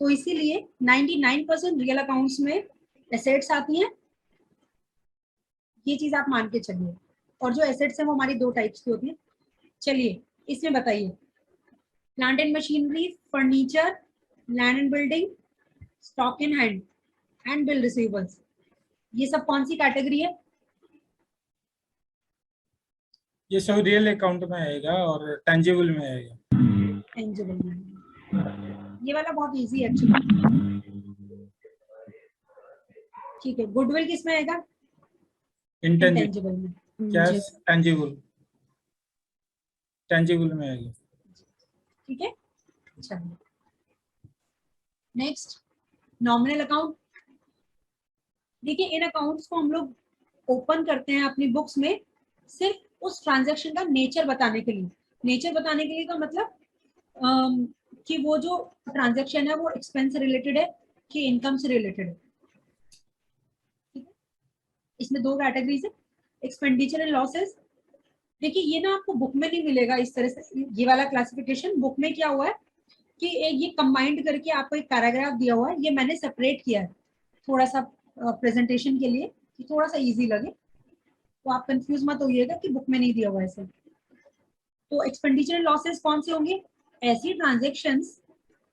तो इसीलिए 99% रियल अकाउंट्स में एसेट्स आती हैं, ये चीज आप मान के चलिए। और जो एसेट्स हैं वो हमारी दो टाइप्स की होती है। चलिए इसमें बताइए, plant and machinery, furniture, land and building, stock in hand and bill receivables, ये सब कौन सी कैटेगरी है? ये सब रियल अकाउंट में आएगा और टेंजिबल में आएगा। टेंजिबल में, ये वाला बहुत इजी है एक्चुअली, ठीक है। गुडविल किस में आएगा? इंटेंजिबल, इंटेंजिबल में, कैश टेंजिबल, टेंजिबल में आएगा, ठीक है। चलिए नेक्स्ट, नॉमिनल अकाउंट। देखिए इन अकाउंट्स को हम लोग ओपन करते हैं अपनी बुक्स में सिर्फ उस ट्रांजैक्शन का नेचर बताने के लिए। नेचर बताने के लिए का मतलब कि वो जो ट्रांजैक्शन है वो एक्सपेंस से रिलेटेड है कि इनकम से रिलेटेड है, ठीक है। इसमें दो कैटेगरीज है, एक्सपेंडिचर एंड लॉसेस। देखिए ये ना आपको बुक में नहीं मिलेगा इस तरह से, ये वाला क्लासिफिकेशन बुक में क्या हुआ है कि ये कंबाइंड करके आपको एक पैराग्राफ दिया हुआ है, ये मैंने सेपरेट किया है थोड़ा सा प्रेजेंटेशन के लिए कि थोड़ा सा इजी लगे, तो आप कंफ्यूज मत होइएगा कि बुक में नहीं दिया हुआ ऐसे। तो एक्सपेंडिचर एंड लॉसेस कौन से होंगे? ऐसी transactions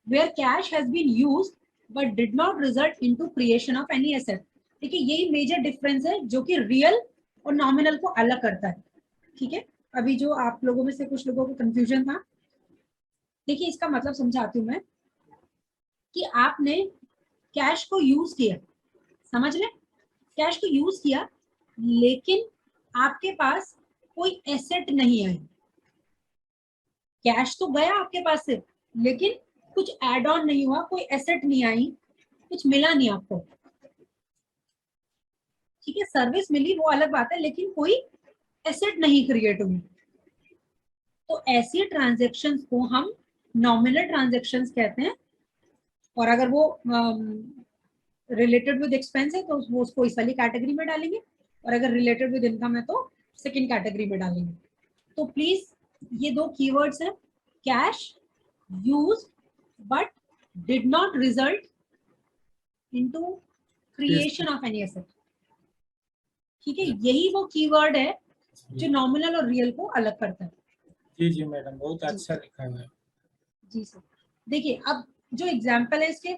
where cash has been used but did not result into creation of any asset. देखिए यही मेजर डिफरेंस है जो कि रियल और नॉमिनल को अलग करता है, ठीक है। अभी जो आप लोगों में से कुछ लोगों को कंफ्यूजन था, देखिए इसका मतलब समझाती हूँ मैं कि आपने कैश को यूज किया, समझ लें, कैश को यूज किया लेकिन आपके पास कोई एसेट नहीं है। कैश तो गया आपके पास से लेकिन कुछ एड ऑन नहीं हुआ, कोई एसेट नहीं आई, कुछ मिला नहीं आपको, ठीक है। सर्विस मिली वो अलग बात है, लेकिन कोई एसेट नहीं क्रिएट हुई। तो ऐसी ट्रांजैक्शंस को हम नॉमिनल ट्रांजैक्शंस कहते हैं। और अगर वो रिलेटेड विद एक्सपेंस है तो वो उसको इस वाली कैटेगरी में डालेंगे, और अगर रिलेटेड विद इनकम है तो सेकंड कैटेगरी में डालेंगे। तो प्लीज ये दो कीवर्ड्स हैं, cash use but did not result into creation of any asset, ठीक है। यही वो कीवर्ड है जो नॉमिनल और रियल को अलग करता है। जी जी मैडम, बहुत अच्छा लिखा हुआ है। जी सर, देखिए अब जो एग्जाम्पल है इसके,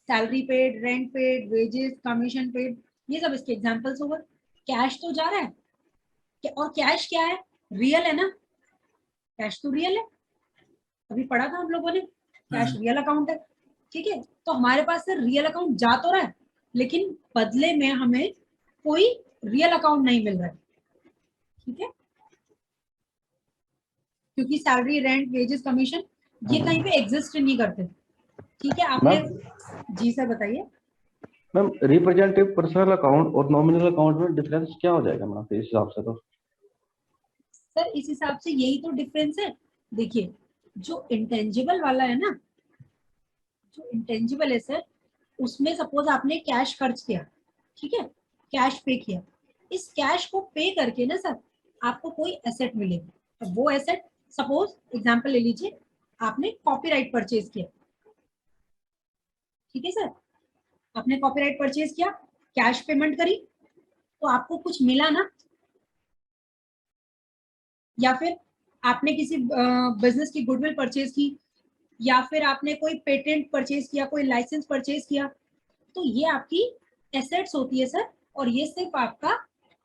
salary paid, rent paid, wages, commission paid, ये सब इसके एग्जाम्पल्स होगा। कैश तो जा रहा है और कैश क्या है? रियल है ना, कैश तो रियल है, अभी पढ़ा था हम लोगों ने, कैश रियल अकाउंट है, ठीक है। तो हमारे पास से रियल अकाउंट जा तो रहा है लेकिन बदले में हमें कोई रियल अकाउंट नहीं मिल रहा है, ठीक है। क्योंकि सैलरी, रेंट, वेजेस, कमीशन ये कहीं पे एग्जिस्ट नहीं करते, ठीक है। आपने, जी सर बताइए। मैम रिप्रेजेंटेटिव पर्सनल अकाउंट और नॉमिनल अकाउंट में डिफरेंस क्या हो जाएगा मैम इस हिसाब से? तो सर इस हिसाब से यही तो डिफरेंस है। देखिए जो इंटेंजिबल वाला है ना, जो इंटेंजिबल है सर, उसमें सपोज आपने कैश खर्च किया, ठीक है, कैश पे किया, इस कैश को पे करके ना सर आपको कोई एसेट मिलेगा। अब वो एसेट, सपोज एग्जांपल ले लीजिए, आपने कॉपीराइट परचेज किया, ठीक है सर, आपने कॉपीराइट परचेज किया, कैश पेमेंट करी, तो आपको कुछ मिला ना। या फिर आपने किसी बिजनेस की गुडविल परचेज की, या फिर आपने कोई पेटेंट परचेज किया, कोई लाइसेंस परचेज किया, तो ये आपकी एसेट्स होती है सर, और ये सिर्फ आपका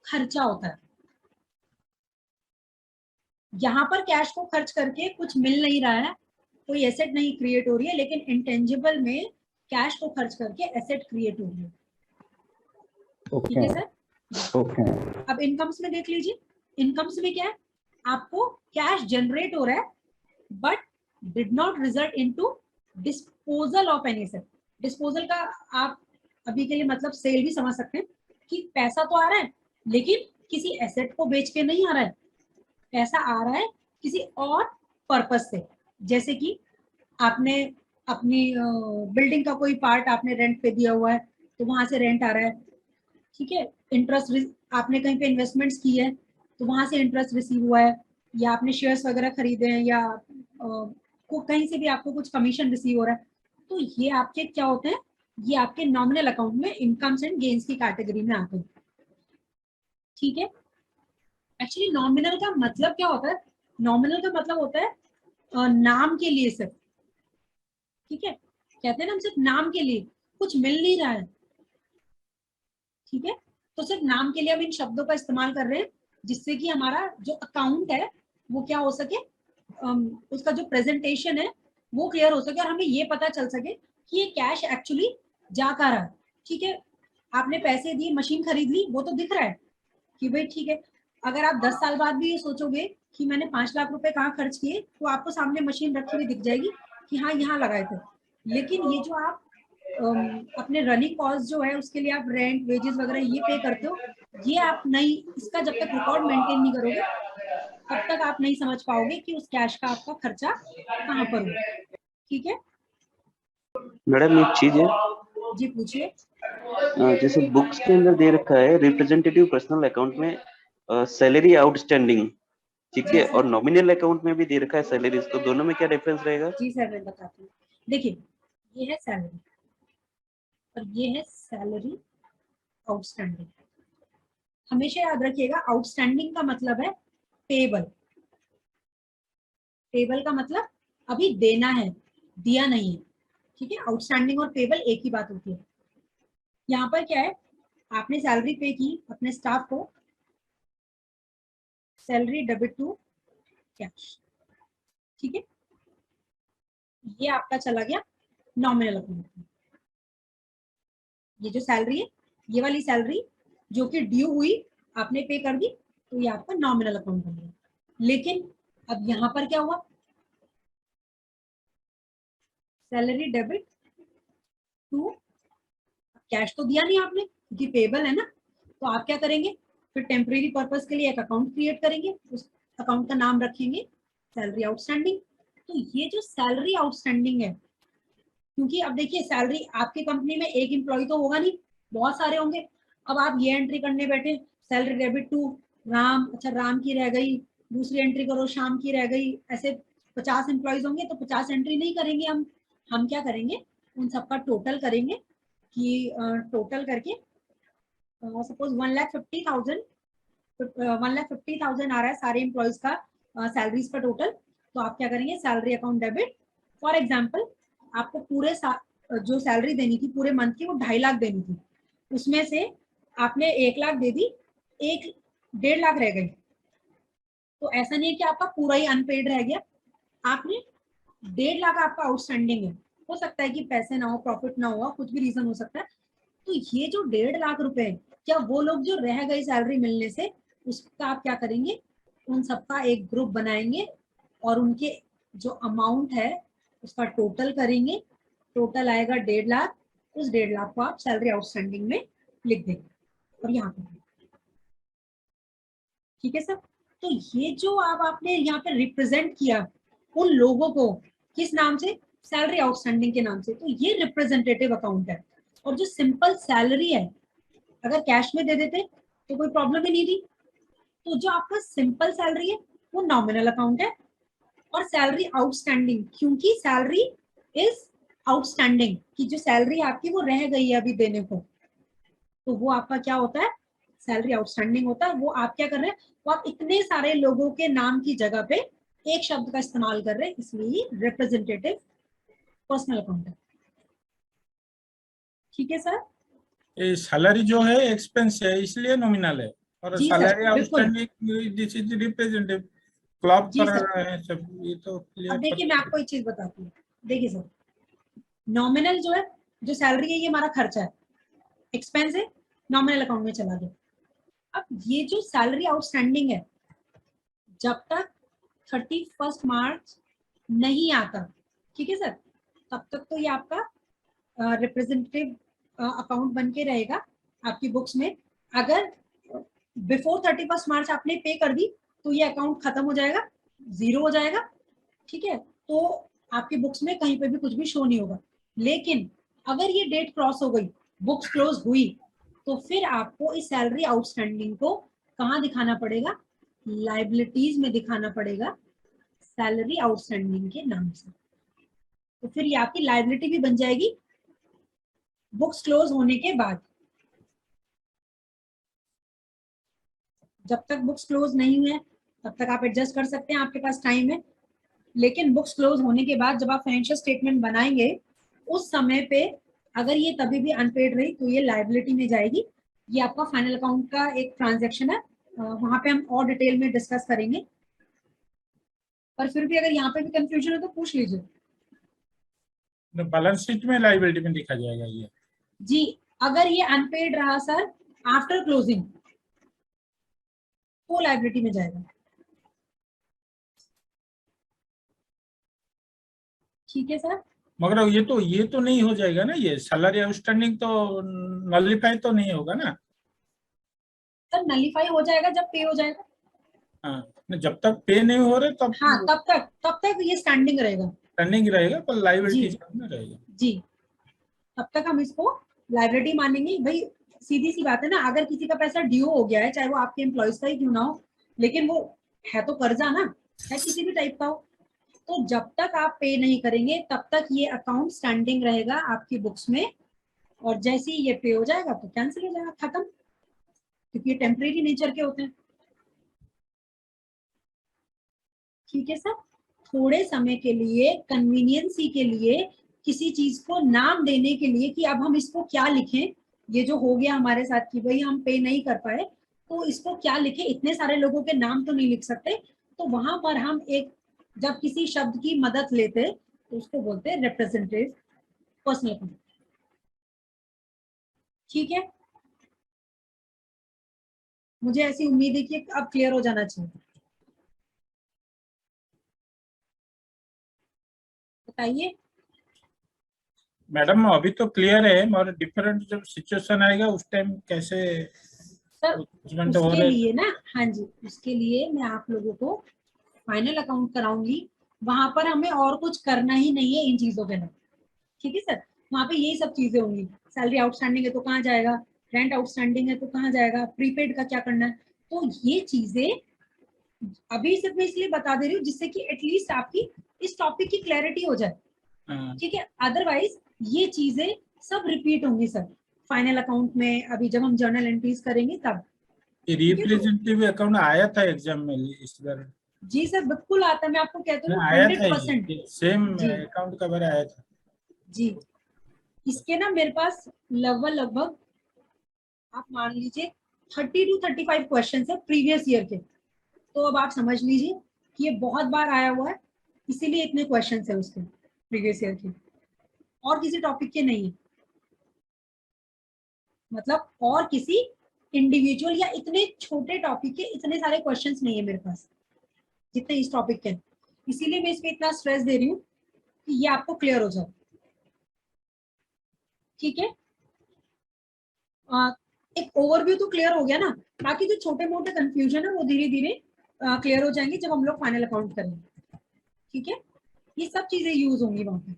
खर्चा होता है। यहाँ पर कैश को खर्च करके कुछ मिल नहीं रहा है, कोई एसेट नहीं क्रिएट हो रही है, लेकिन इंटेंजिबल में कैश को खर्च करके एसेट क्रिएट हो रही है। ठीक है सर। ओके। अब इनकम्स में देख लीजिए, इनकम्स में क्या है, आपको कैश जनरेट हो रहा है but did not result into disposal of any asset. Disposal का आप अभी के लिए मतलब सेल भी समझ सकते हैं कि पैसा तो आ रहा है लेकिन किसी एसेट को बेच के नहीं आ रहा है, पैसा आ रहा है किसी और पर्पस से। जैसे कि आपने अपनी बिल्डिंग का कोई पार्ट आपने रेंट पे दिया हुआ है तो वहां से रेंट आ रहा है, ठीक है। इंटरेस्ट आपने कहीं पे इन्वेस्टमेंट्स की है तो वहां से इंटरेस्ट रिसीव हुआ है, या आपने शेयर्स वगैरह खरीदे हैं, या को कहीं से भी आपको कुछ कमीशन रिसीव हो रहा है, तो ये आपके क्या होते हैं, ये आपके नॉमिनल अकाउंट में इनकम्स एंड गेन्स की कैटेगरी में आते हैं। ठीक है। एक्चुअली नॉमिनल का मतलब क्या होता है, नॉमिनल का मतलब होता है नाम के लिए सिर्फ, ठीक है। कहते हैं ना हम सिर्फ नाम के लिए, कुछ मिल नहीं रहा है, ठीक है, तो सिर्फ नाम के लिए हम इन शब्दों का इस्तेमाल कर रहे हैं जिससे कि हमारा जो अकाउंट है वो क्या हो सके, उसका जो प्रेजेंटेशन है वो क्लियर हो सके और हमें ये पता चल सके कि ये कैश एक्चुअली जा कहाँ रहा है। ठीक है, आपने पैसे दिए, मशीन खरीद ली, वो तो दिख रहा है कि भाई ठीक है। अगर आप 10 साल बाद भी ये सोचोगे कि मैंने 5 लाख रुपए कहाँ खर्च किए, तो आपको सामने मशीन रखी हुई दिख जाएगी कि हाँ यहाँ लगाए थे। लेकिन ये जो आप अपने रनिंग कॉस्ट जो है उसके लिए आप रेंट वेजेस वगैरह ये पे करते हो, ये आप नहीं, इसका जब तक रिकॉर्ड मेंटेन नहीं करोगे तब तक आप नहीं समझ पाओगे कि उस कैश का आपका खर्चा कहाँ पर हुआ। ठीक है मैडम, एक चीज है, जी, पूछिए। जैसे बुक्स के अंदर दे रखा है रिप्रेजेंटेटिव पर्सनल अकाउंट में सैलरी आउटस्टैंडिंग, ठीक है, और नॉमिनल अकाउंट में भी दे रखा है सैलरीज, तो दोनों में क्या डिफरेंस रहेगा? जी सर, मैं बताती हूँ। देखिए, ये है सैलरी और ये है सैलरी आउटस्टैंडिंग। हमेशा याद रखिएगा, आउटस्टैंडिंग का मतलब है पेबल। पेबल का मतलब अभी देना है, दिया नहीं है, ठीक है। आउटस्टैंडिंग और पेबल एक ही बात होती है। यहाँ पर क्या है, आपने सैलरी पे की अपने स्टाफ को, सैलरी डेबिट टू कैश, ठीक है। ये आपका चला गया नॉमिनल अकाउंट में। ये जो सैलरी है, ये वाली सैलरी जो कि ड्यू हुई, आपने पे कर दी, तो ये आपका नॉमिनल अकाउंट बन गया। लेकिन अब यहाँ पर क्या हुआ, सैलरी डेबिट टू कैश तो दिया नहीं आपने क्योंकि पेबल है ना, तो आप क्या करेंगे, फिर टेम्परेरी पर्पस के लिए एक अकाउंट क्रिएट करेंगे, उस अकाउंट का नाम रखेंगे सैलरी आउटस्टैंडिंग। तो ये जो सैलरी आउटस्टैंडिंग है, क्योंकि अब देखिए सैलरी आपकी कंपनी में एक एम्प्लॉय तो होगा नहीं, बहुत सारे होंगे। अब आप ये एंट्री करने बैठे सैलरी डेबिट टू राम, अच्छा राम की रह गई, दूसरी एंट्री करो श्याम की रह गई, ऐसे 50 एम्प्लॉयज होंगे तो 50 एंट्री नहीं करेंगे हम क्या करेंगे, उन सबका टोटल करेंगे कि टोटल करके सपोज 1,50,000 आ रहा है सारे एम्प्लॉयज का सैलरीज का टोटल, तो आप क्या करेंगे, salary account debit. For example, आपको पूरे जो सैलरी देनी थी पूरे मंथ की वो 2.5 लाख देनी थी, उसमें से आपने 1 लाख दे दी, 1.5 लाख रह गई। तो ऐसा नहीं है कि आपका पूरा ही अनपेड रह गया, आपने 1.5 लाख आपका आउटस्टैंडिंग है। हो सकता है कि पैसे ना हो, प्रॉफिट ना हुआ, कुछ भी रीजन हो सकता है। तो ये जो 1.5 लाख रुपए, क्या वो लोग जो रह गई सैलरी मिलने से, उसका आप क्या करेंगे, उन सबका एक ग्रुप बनाएंगे और उनके जो अमाउंट है उसका टोटल करेंगे, टोटल आएगा 1.5 लाख, उस 1.5 लाख को आप सैलरी आउटस्टैंडिंग में लिख देंगे और यहाँ पे, ठीक है सर। तो ये जो आपने यहाँ पे रिप्रेजेंट किया उन लोगों को किस नाम से, सैलरी आउटस्टैंडिंग के नाम से, तो ये रिप्रेजेंटेटिव अकाउंट है। और जो सिंपल सैलरी है, अगर कैश में दे देते तो कोई प्रॉब्लम ही नहीं थी। तो जो आपका सिंपल सैलरी है वो नॉमिनल अकाउंट है, और सैलरी आउटस्टैंडिंग, क्योंकि सैलरी इज आउटस्टैंडिंग, कि जो सैलरी आपकी वो रह गई है अभी देने को, तो वो आपका क्या होता है, सैलरी आउटस्टैंडिंग होता है। वो आप क्या कर रहे हैं, वो आप इतने सारे लोगों के नाम की जगह पे एक शब्द का इस्तेमाल कर रहे हैं, इसलिए रिप्रेजेंटेटिव पर्सनल अकाउंट है। ठीक है सर। ये सैलरी जो है एक्सपेंस है इसलिए नॉमिनल है, और जी सर, सैलरी बिल्कुल। Outstanding this is representative, club जी कर सर। रहे हैं सब, ये तो अब क्लियर। देखिए मैं आपको एक चीज बताती हूँ, देखिए सर, नॉमिनल जो है, जो सैलरी है, ये हमारा खर्चा है, एक्सपेंस है, नॉमिनल अकाउंट में चला गया। अब ये जो सैलरी आउटस्टैंडिंग है, जब तक 31 मार्च नहीं आता, ठीक है सर, तब तक तो ये आपका रिप्रेजेंटेटिव अकाउंट बन के रहेगा आपकी बुक्स में। अगर बिफोर 31 मार्च आपने पे कर दी तो ये अकाउंट खत्म हो जाएगा, जीरो हो जाएगा, ठीक है, तो आपकी बुक्स में कहीं पे भी कुछ भी शो नहीं होगा। लेकिन अगर ये डेट क्रॉस हो गई, बुक्स क्लोज हुई, तो फिर आपको इस सैलरी आउटस्टैंडिंग को कहाँ दिखाना पड़ेगा, लाइबिलिटीज में दिखाना पड़ेगा, सैलरी आउटस्टैंडिंग के नाम से। तो फिर ये आपकी लाइबिलिटी भी बन जाएगी बुक्स क्लोज होने के बाद। जब तक बुक्स क्लोज नहीं हुए तब तक आप एडजस्ट कर सकते हैं, आपके पास टाइम है। लेकिन बुक्स क्लोज होने के बाद जब आप फाइनेंशियल स्टेटमेंट बनाएंगे, उस समय पे अगर ये तभी भी अनपेड रही तो ये लाइबिलिटी में जाएगी। ये आपका फाइनल अकाउंट का एक ट्रांजैक्शन है, वहां पे हम और डिटेल में डिस्कस करेंगे। पर फिर भी अगर यहाँ पे भी कंफ्यूजन हो तो पूछ लीजिए। बैलेंस शीट में लाइबिलिटी में दिखा जाएगा ये। जी, अगर ये अनपेड रहा सर आफ्टर क्लोजिंग तो लाइबिलिटी में जाएगा, ठीक है सर। मगर ये तो नहीं हो जाएगा ना, ये सैलरी आउटस्टैंडिंग तो नलिफाई तो नहीं होगा ना? सर नलीफाई हो जाएगा जब पे हो जाएगा। हाँ, जब तक पे नहीं हो रहे तब हाँ, तब तक ये स्टैंडिंग रहेगा। रनिंग रहेगा, पर लाइबिलिटी जी में रहेगा। जी, तब तक हम इसको लाइबिलिटी मानेंगे। भाई सीधी सी बात है ना, अगर किसी का पैसा ड्यू हो गया है, चाहे वो आपके एम्प्लॉयज का ही क्यों ना हो, लेकिन वो है तो कर्जा ना, है किसी भी टाइप का हो, तो जब तक आप पे नहीं करेंगे तब तक ये अकाउंट स्टैंडिंग रहेगा आपकी बुक्स में। और जैसे ही ये पे हो जाएगा तो कैंसिल हो जाएगा, खत्म, क्योंकि ये टेम्परेरी नेचर के होते हैं, ठीक है सर। थोड़े समय के लिए, कन्वीनियंसी के लिए, किसी चीज को नाम देने के लिए कि अब हम इसको क्या लिखें, ये जो हो गया हमारे साथ कि भाई हम पे नहीं कर पाए तो इसको क्या लिखें, इतने सारे लोगों के नाम तो नहीं लिख सकते, तो वहां पर हम एक, जब किसी शब्द की मदद लेते तो उसको बोलते हैं रिप्रेजेंटेटिव पर्सनल अकाउंट, ठीक है। मुझे ऐसी उम्मीद है कि अब क्लियर हो जाना चाहिए। बताइए। मैडम अभी तो क्लियर है, मगर डिफरेंट जब सिचुएशन आएगा उस टाइम कैसे सर judgment हो उसके रहे? लिए ना, हाँ जी, उसके लिए मैं आप लोगों को फाइनल अकाउंट कराऊंगी, वहां पर हमें और कुछ करना ही नहीं है इन चीजों के लिए, ठीक है सर। वहां पे यही सब चीजें होंगी, सैलरी आउटस्टैंडिंग है तो कहाँ जाएगा, रेंट आउटस्टैंडिंग है तो कहाँ जाएगा, प्रीपेड का क्या करना है, तो ये चीजें अभी सिर्फ मैं इसलिए बता दे रही हूँ जिससे कि एटलीस्ट आपकी इस टॉपिक की क्लैरिटी हो जाए, हाँ, ठीक है। अदरवाइज ये चीजें सब रिपीट होंगी सर फाइनल अकाउंट में, अभी जब हम जर्नल एंट्रीज करेंगे तब, ये ठीक है। तो रिप्रेजेंटेटिव अकाउंट आया था एग्जाम में इस बार? जी सर बिल्कुल आता है, मैं आपको कहती हूँ आया था 100%। ये सेम जी अकाउंट का बार आया था। जी, इसके ना मेरे पास लगभग आप मान लीजिए 30 to 35 क्वेश्चन है प्रीवियस ईयर के, तो अब आप समझ लीजिए कि ये बहुत बार आया हुआ है, इसीलिए इतने क्वेश्चन है उसके प्रीवियस ईयर के, और किसी टॉपिक के नहीं है, मतलब और किसी इंडिविजुअल या इतने छोटे टॉपिक के इतने सारे क्वेश्चंस नहीं है मेरे पास जितने इस टॉपिक के, इसीलिए मैं इस पे इतना स्ट्रेस दे रही हूँ कि ये आपको क्लियर हो जाए, ठीक है। एक ओवरव्यू तो क्लियर हो गया ना, बाकी जो छोटे मोटे कंफ्यूजन है वो धीरे धीरे क्लियर हो जाएंगे जब हम लोग फाइनल अकाउंट करेंगे, ठीक है। ये सब चीजें यूज होंगी वहां पे,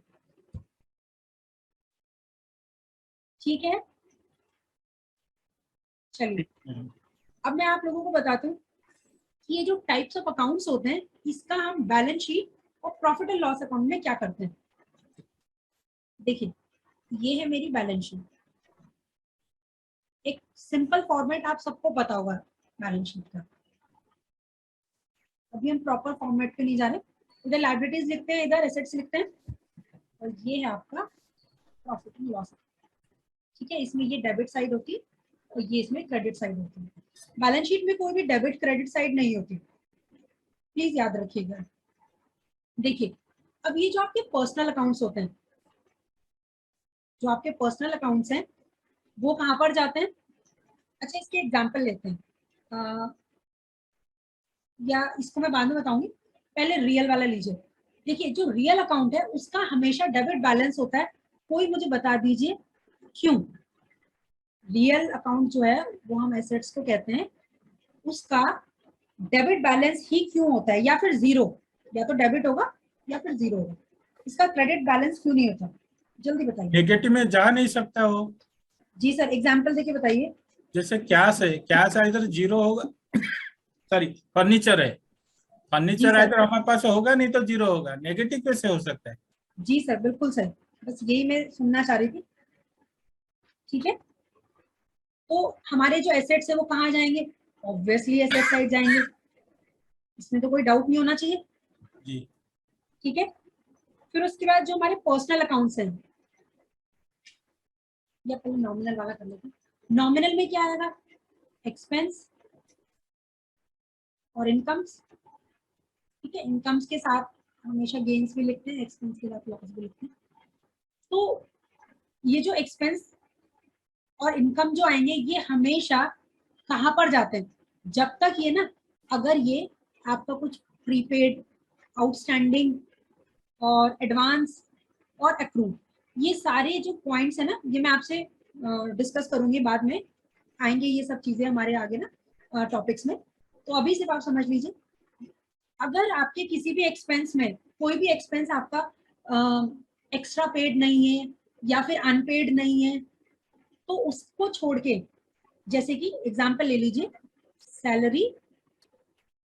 ठीक है। चलिए अब मैं आप लोगों को बताती हूँ कि ये जो टाइप्स ऑफ अकाउंट्स होते हैं इसका हम बैलेंस शीट और प्रॉफिट एंड लॉस अकाउंट में क्या करते हैं। देखिए ये है मेरी बैलेंस शीट, एक सिंपल फॉर्मेट आप सबको पता होगा बैलेंस शीट का, अभी हम प्रॉपर फॉर्मेट पे नहीं जा रहे, इधर लायबिलिटीज लिखते हैं, इधर एसेट्स लिखते हैं, और ये है आपका प्रॉफिट एंड लॉस, ठीक है। इसमें ये डेबिट साइड होती है और ये इसमें क्रेडिट साइड होती है। बैलेंस शीट में कोई भी डेबिट क्रेडिट साइड नहीं होती, प्लीज याद रखिएगा। देखिए अब ये जो आपके पर्सनल अकाउंट्स होते हैं, जो आपके पर्सनल अकाउंट्स हैं वो कहाँ पर जाते हैं? अच्छा इसके एग्जांपल लेते हैं, या इसको मैं बाद में बताऊंगी, पहले रियल वाला लीजिए। देखिए जो रियल अकाउंट है उसका हमेशा डेबिट बैलेंस होता है। कोई मुझे बता दीजिए क्यों? रियल अकाउंट जो है वो हम एसेट्स को कहते हैं, उसका डेबिट बैलेंस ही क्यों होता है, या फिर जीरो, या तो डेबिट होगा या फिर जीरो होगा, इसका क्रेडिट बैलेंस क्यों नहीं होता? जल्दी बताइए। नेगेटिव में जा नहीं सकता वो। जी सर एग्जाम्पल देके बताइए। जैसे कैश है, कैश है इधर जीरो होगा। सॉरी, फर्नीचर है, जी फर्नीचर है सर, तो हमारे पास होगा, नहीं तो जीरो होगा। नेगेटिव कैसे हो सकता है? जी सर बिल्कुल सर, बस यही मैं सुनना चाह रही थी। ठीक है, तो हमारे जो एसेट्स है वो कहाँ जाएंगे? ऑब्वियसली एसेट साइड जाएंगे, इसमें तो कोई डाउट नहीं होना चाहिए। जी। ठीक है, फिर उसके बाद जो हमारे पर्सनल अकाउंट्स हैं, या पहले नॉमिनल वाला कर लेते हैं। नॉमिनल में क्या आएगा? एक्सपेंस और इनकम्स। ठीक है, इनकम्स के साथ हमेशा गेन्स भी लिखते हैं, एक्सपेंस के साथ लॉस भी लिखते हैं। तो ये जो एक्सपेंस और इनकम जो आएंगे ये हमेशा कहाँ पर जाते हैं? जब तक ये ना, अगर ये आपका कुछ प्रीपेड, आउटस्टैंडिंग और एडवांस और एक्रूड, ये सारे जो पॉइंट्स है ना, ये मैं आपसे डिस्कस करूंगी बाद में, आएंगे ये सब चीजें हमारे आगे ना टॉपिक्स में। तो अभी सिर्फ आप समझ लीजिए, अगर आपके किसी भी एक्सपेंस में कोई भी एक्सपेंस आपका एक्स्ट्रा पेड नहीं है या फिर अनपेड नहीं है, तो उसको छोड़ के, जैसे कि एग्जांपल ले लीजिए सैलरी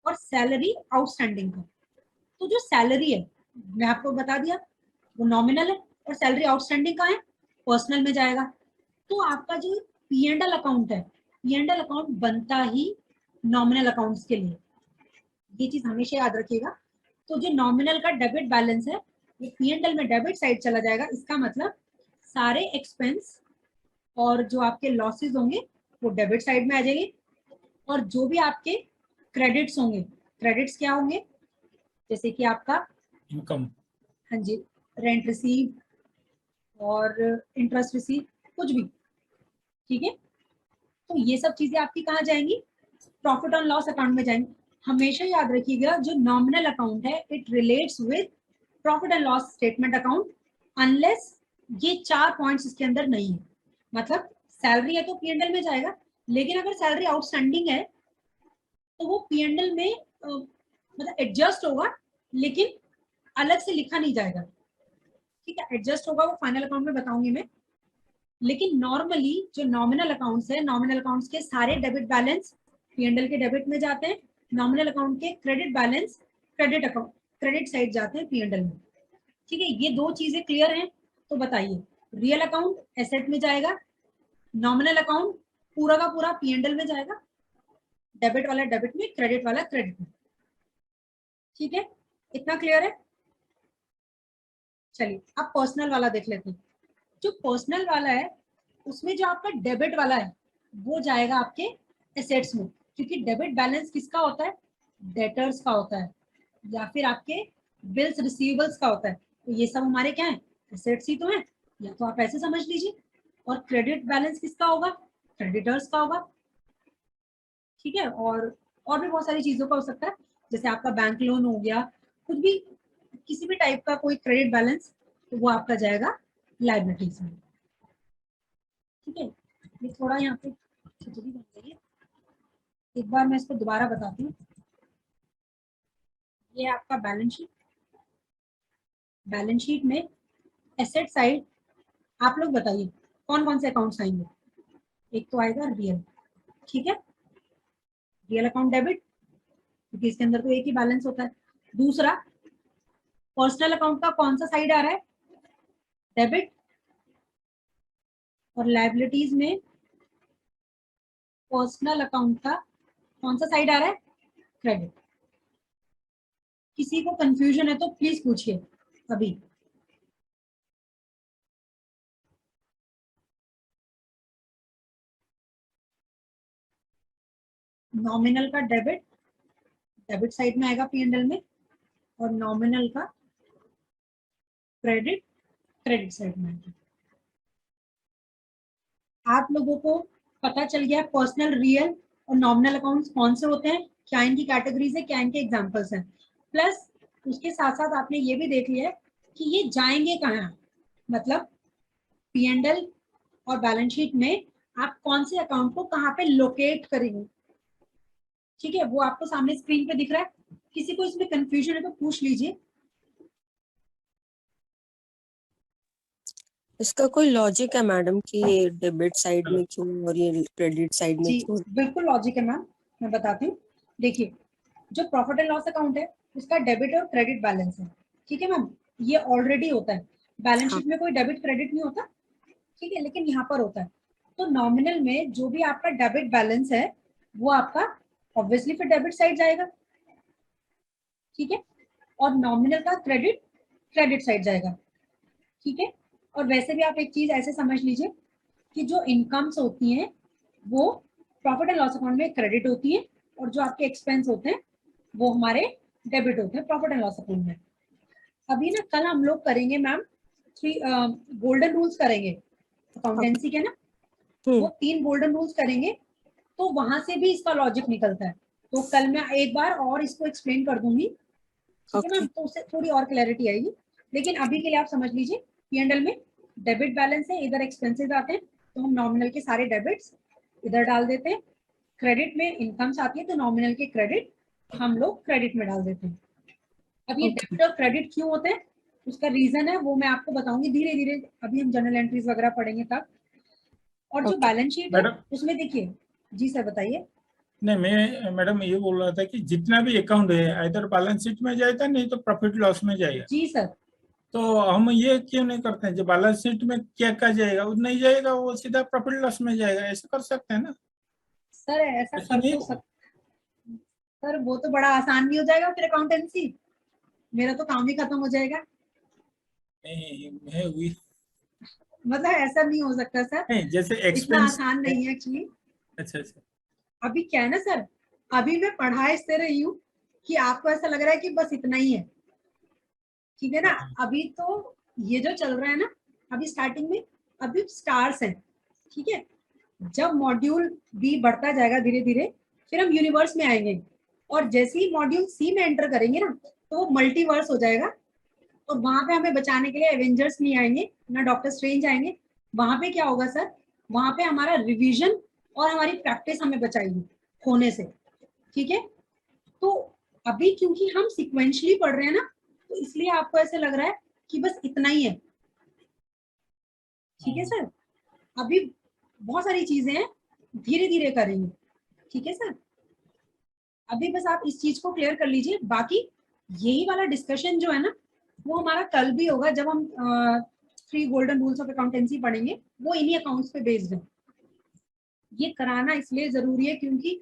और सैलरी आउटस्टैंडिंग का। तो जो सैलरी है मैं आपको बता दिया वो नॉमिनल है, और सैलरी आउटस्टैंडिंग का है, पर्सनल में जाएगा। तो आपका जो P&L अकाउंट है, P&L अकाउंट बनता ही नॉमिनल अकाउंट्स के लिए, ये चीज हमेशा याद रखिएगा। तो जो नॉमिनल का डेबिट बैलेंस है वो P&L में डेबिट साइड चला जाएगा, इसका मतलब सारे एक्सपेंस और जो आपके लॉसेस होंगे वो डेबिट साइड में आ जाएंगे, और जो भी आपके क्रेडिट्स होंगे, क्रेडिट्स क्या होंगे? जैसे कि आपका, इनकम। हाँ जी, रेंट रिसीव और इंटरेस्ट रिसीव, कुछ भी। ठीक है, तो ये सब चीजें आपकी कहाँ जाएंगी? प्रॉफिट और लॉस अकाउंट में जाएंगे। हमेशा याद रखिएगा जो नॉमिनल अकाउंट है it relates with profit and loss statement account, unless ये 4 पॉइंट्स इसके अंदर नहीं है। मतलब सैलरी है तो P&L में जाएगा, लेकिन अगर सैलरी आउटस्टैंडिंग है तो वो P&L में मतलब एडजस्ट होगा, लेकिन अलग से लिखा नहीं जाएगा। ठीक है, एडजस्ट होगा वो फाइनल अकाउंट में बताऊंगी मैं। लेकिन नॉर्मली जो नॉमिनल अकाउंट्स है, नॉमिनल अकाउंट्स के सारे डेबिट बैलेंस P&L के डेबिट में जाते हैं, नॉमिनल अकाउंट के credit balance credit account credit side जाते हैं P&L में। ठीक है, ये दो चीजें क्लियर हैं? तो बताइए, रियल अकाउंट एसेट में जाएगा, नॉमिनल अकाउंट पूरा का पूरा P&L में जाएगा, डेबिट वाला डेबिट में, क्रेडिट वाला क्रेडिट में। ठीक है, इतना क्लियर है? चलिए अब पर्सनल वाला देख लेते हैं। जो पर्सनल वाला है उसमें जो आपका डेबिट वाला है वो जाएगा आपके एसेट्स में, क्योंकि डेबिट बैलेंस किसका होता है? डेटर्स का होता है, या फिर आपके बिल्स रिसीवेबल्स का होता है। तो ये सब हमारे क्या है? एसेट्स ही तो है, या तो आप ऐसे समझ लीजिए। और क्रेडिट बैलेंस किसका होगा? क्रेडिटर्स का होगा। ठीक है, और भी बहुत सारी चीजों का हो सकता है, जैसे आपका बैंक लोन हो गया, कुछ भी, किसी भी टाइप का कोई क्रेडिट बैलेंस, तो वो आपका जाएगा लायबिलिटीज में। ठीक है, ये थोड़ा यहाँ पे खिचड़ी बन गई है, एक बार मैं इसको दोबारा बताती हूँ। ये आपका बैलेंस शीट, बैलेंस शीट में एसेट साइड आप लोग बताइए कौन कौन से अकाउंट्स आएंगे? एक तो आएगा रियल। ठीक है, रियल अकाउंट डेबिट, क्योंकि इसके अंदर तो एक ही बैलेंस होता है। दूसरा, पर्सनल अकाउंट का कौन सा साइड आ रहा है? डेबिट। और लायबिलिटीज में पर्सनल अकाउंट का कौन सा साइड आ रहा है? क्रेडिट। किसी को कंफ्यूजन है तो प्लीज पूछिए अभी। नॉमिनल का डेबिट, डेबिट साइड में आएगा P&L में, और नॉमिनल का क्रेडिट साइड में आएगा। आप लोगों को पता चल गया पर्सनल, रियल और नॉमिनल अकाउंट्स कौन से होते हैं, क्या इनकी कैटेगरीज है, क्या इनके एग्जांपल्स हैं। प्लस उसके साथ साथ आपने ये भी देख लिया है कि ये जाएंगे कहाँ, मतलब P&L और बैलेंस शीट में आप कौन से अकाउंट को कहाँ पे लोकेट करेंगे। ठीक है, वो आपको सामने स्क्रीन पे दिख रहा है। किसी को इसमें कंफ्यूजन है तो पूछ लीजिए। इसका कोई लॉजिक है मैडम कि ये डेबिट साइड में क्यों और ये क्रेडिट साइड में जी क्यों? बिल्कुल लॉजिक है मैम, मैं बताती हूँ। देखिए, जो प्रॉफिट एंड लॉस अकाउंट है उसका डेबिट और क्रेडिट बैलेंस है। ठीक है मैम, ये ऑलरेडी होता है। बैलेंस शीट में कोई डेबिट क्रेडिट नहीं होता, ठीक है, लेकिन यहाँ पर होता है। तो नॉमिनल में जो भी आपका डेबिट बैलेंस है वो आपका ऑब्वियसली फिर डेबिट साइड जाएगा। ठीक है, और नॉमिनल का क्रेडिट साइड जाएगा। ठीक है, और वैसे भी आप एक चीज ऐसे समझ लीजिए कि जो इनकम्स होती हैं वो प्रॉफिट एंड लॉस अकाउंट में क्रेडिट होती है, और जो आपके एक्सपेंस होते हैं वो हमारे डेबिट होते हैं प्रॉफिट एंड लॉस अकाउंट में। अभी ना कल हम लोग करेंगे मैम 3 गोल्डन रूल्स करेंगे अकाउंटेंसी के ना, वो 3 गोल्डन रूल्स करेंगे, तो वहां से भी इसका लॉजिक निकलता है। तो कल मैं एक बार और इसको एक्सप्लेन कर दूंगी, ठीक है मैम, तो उससे थोड़ी और क्लैरिटी आएगी। लेकिन अभी के लिए आप समझ लीजिए P&L में डेबिट बैलेंस है, इधर एक्सपेंसेस आते हैं तो हम नॉमिनल के सारे डेबिट्स इधर डाल देते हैं। क्रेडिट में इनकम्स आती है तो नॉमिनल के क्रेडिट हम लोग क्रेडिट में डाल देते हैं। अब ये डेबिट और क्रेडिट क्यों होते हैं उसका रीजन है वो मैं आपको बताऊंगी धीरे धीरे, अभी हम जनरल एंट्रीज वगैरह पढ़ेंगे तब। और जो बैलेंस शीट है उसमें देखिए, जी सर बताइए। नहीं, मैं मैडम ये बोल रहा था कि जितना भी अकाउंट है इधर बैलेंस शीट में जाएगा, नहीं तो प्रॉफिट लॉस में जाएगा। जी सर, तो हम ये क्यों नहीं करते हैं, जो बैलेंस शीट में क्या क्या जाएगा वो नहीं जाएगा, वो सीधा प्रॉफिट लॉस में जाएगा, ऐसा कर सकते हैं ना? सर ऐसा ऐसा कर नहीं तो सर वो तो बड़ा आसान भी हो जाएगा फिर अकाउंटेंसी, मेरा तो काम ही खत्म हो जाएगा। है हुई मतलब ऐसा नहीं हो सकता सर, नहीं, जैसे इतना एक्सपेंस। आसान नहीं है एक्चुअली। अच्छा अच्छा। अभी क्या है ना सर, अभी मैं पढ़ा इससे रही हूँ कि आपको ऐसा लग रहा है कि बस इतना ही है, ठीक है ना। अभी तो ये जो चल रहा है ना, अभी स्टार्टिंग में अभी स्टार्स है, ठीक है। जब मॉड्यूल बी बढ़ता जाएगा धीरे धीरे फिर हम यूनिवर्स में आएंगे, और जैसे ही मॉड्यूल सी में एंटर करेंगे ना तो वो मल्टीवर्स हो जाएगा, और वहां पे हमें बचाने के लिए एवेंजर्स नहीं आएंगे ना डॉक्टर स्ट्रेंज आएंगे। वहां पे क्या होगा सर, वहां पे हमारा रिवीजन और हमारी प्रैक्टिस हमें बचाएगी होने से, ठीक है। तो अभी क्योंकि हम सिक्वेंशली पढ़ रहे हैं ना, तो इसलिए आपको ऐसे लग रहा है कि बस इतना ही है, ठीक है सर। अभी बहुत सारी चीजें हैं, धीरे धीरे करेंगे, ठीक है सर। अभी बस आप इस चीज को क्लियर कर लीजिए, बाकी यही वाला डिस्कशन जो है ना वो हमारा कल भी होगा जब हम 3 गोल्डन रूल्स ऑफ अकाउंटेंसी पढ़ेंगे, वो इन्हीं अकाउंट्स पे बेस्ड है। ये कराना इसलिए जरूरी है क्योंकि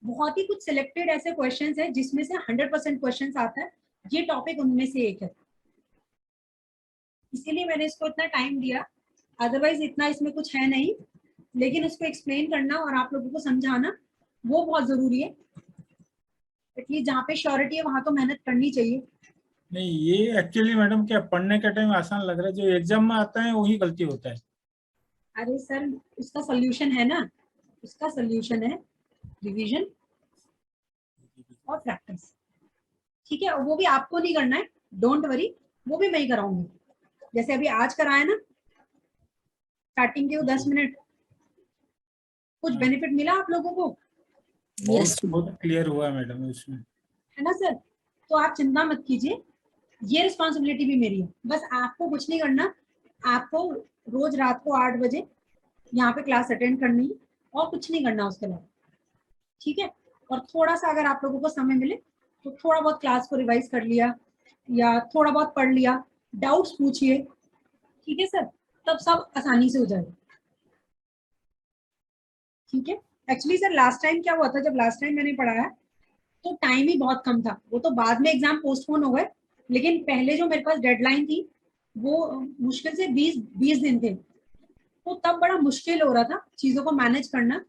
बहुत ही कुछ सिलेक्टेड ऐसे क्वेश्चंस है जिसमें से 100% क्वेश्चंस आता है, ये टॉपिक उनमें से एक है, इसीलिए मैंने इसको इतना टाइम दिया। अदरवाइज इतना इसमें कुछ है नहीं, लेकिन उसको एक्सप्लेन करना और आप लोगों को समझाना वो बहुत जरूरी है। एटलीस्ट जहाँ पे श्योरिटी है वहां तो मेहनत करनी चाहिए। नहीं, ये एक्चुअली मैडम क्या पढ़ने के टाइम आसान लग रहा है, जो एग्जाम में आता है वही गलती होता है। अरे सर उसका सोल्यूशन है ना, उसका सोल्यूशन है रिवीजन और प्रैक्टिस, ठीक है। और वो भी आपको नहीं करना है, डोंट वरी, वो भी मैं ही कराऊंगी। जैसे अभी आज कराया ना स्टार्टिंग के 10 मिनट, कुछ बेनिफिट मिला आप लोगों को? बहुत क्लियर हुआ मैडम उसमें, है ना सर। तो आप चिंता मत कीजिए, ये रिस्पॉन्सिबिलिटी भी मेरी है। बस आपको कुछ नहीं करना, आपको रोज रात को 8 बजे यहाँ पे क्लास अटेंड करनी है और कुछ नहीं करना उसके अलावा, ठीक है। और थोड़ा सा अगर आप लोगों को समय मिले तो थोड़ा बहुत क्लास को रिवाइज कर लिया या थोड़ा बहुत पढ़ लिया, डाउट्स पूछिए, ठीक है सर, तब सब आसानी से हो जाएगा, ठीक है। एक्चुअली सर लास्ट टाइम क्या हुआ था, जब लास्ट टाइम मैंने पढ़ाया तो टाइम ही बहुत कम था। वो तो बाद में एग्जाम पोस्टपोन हो गए, लेकिन पहले जो मेरे पास डेडलाइन थी वो मुश्किल से 20 दिन थे, तो तब बड़ा मुश्किल हो रहा था चीजों को मैनेज करना।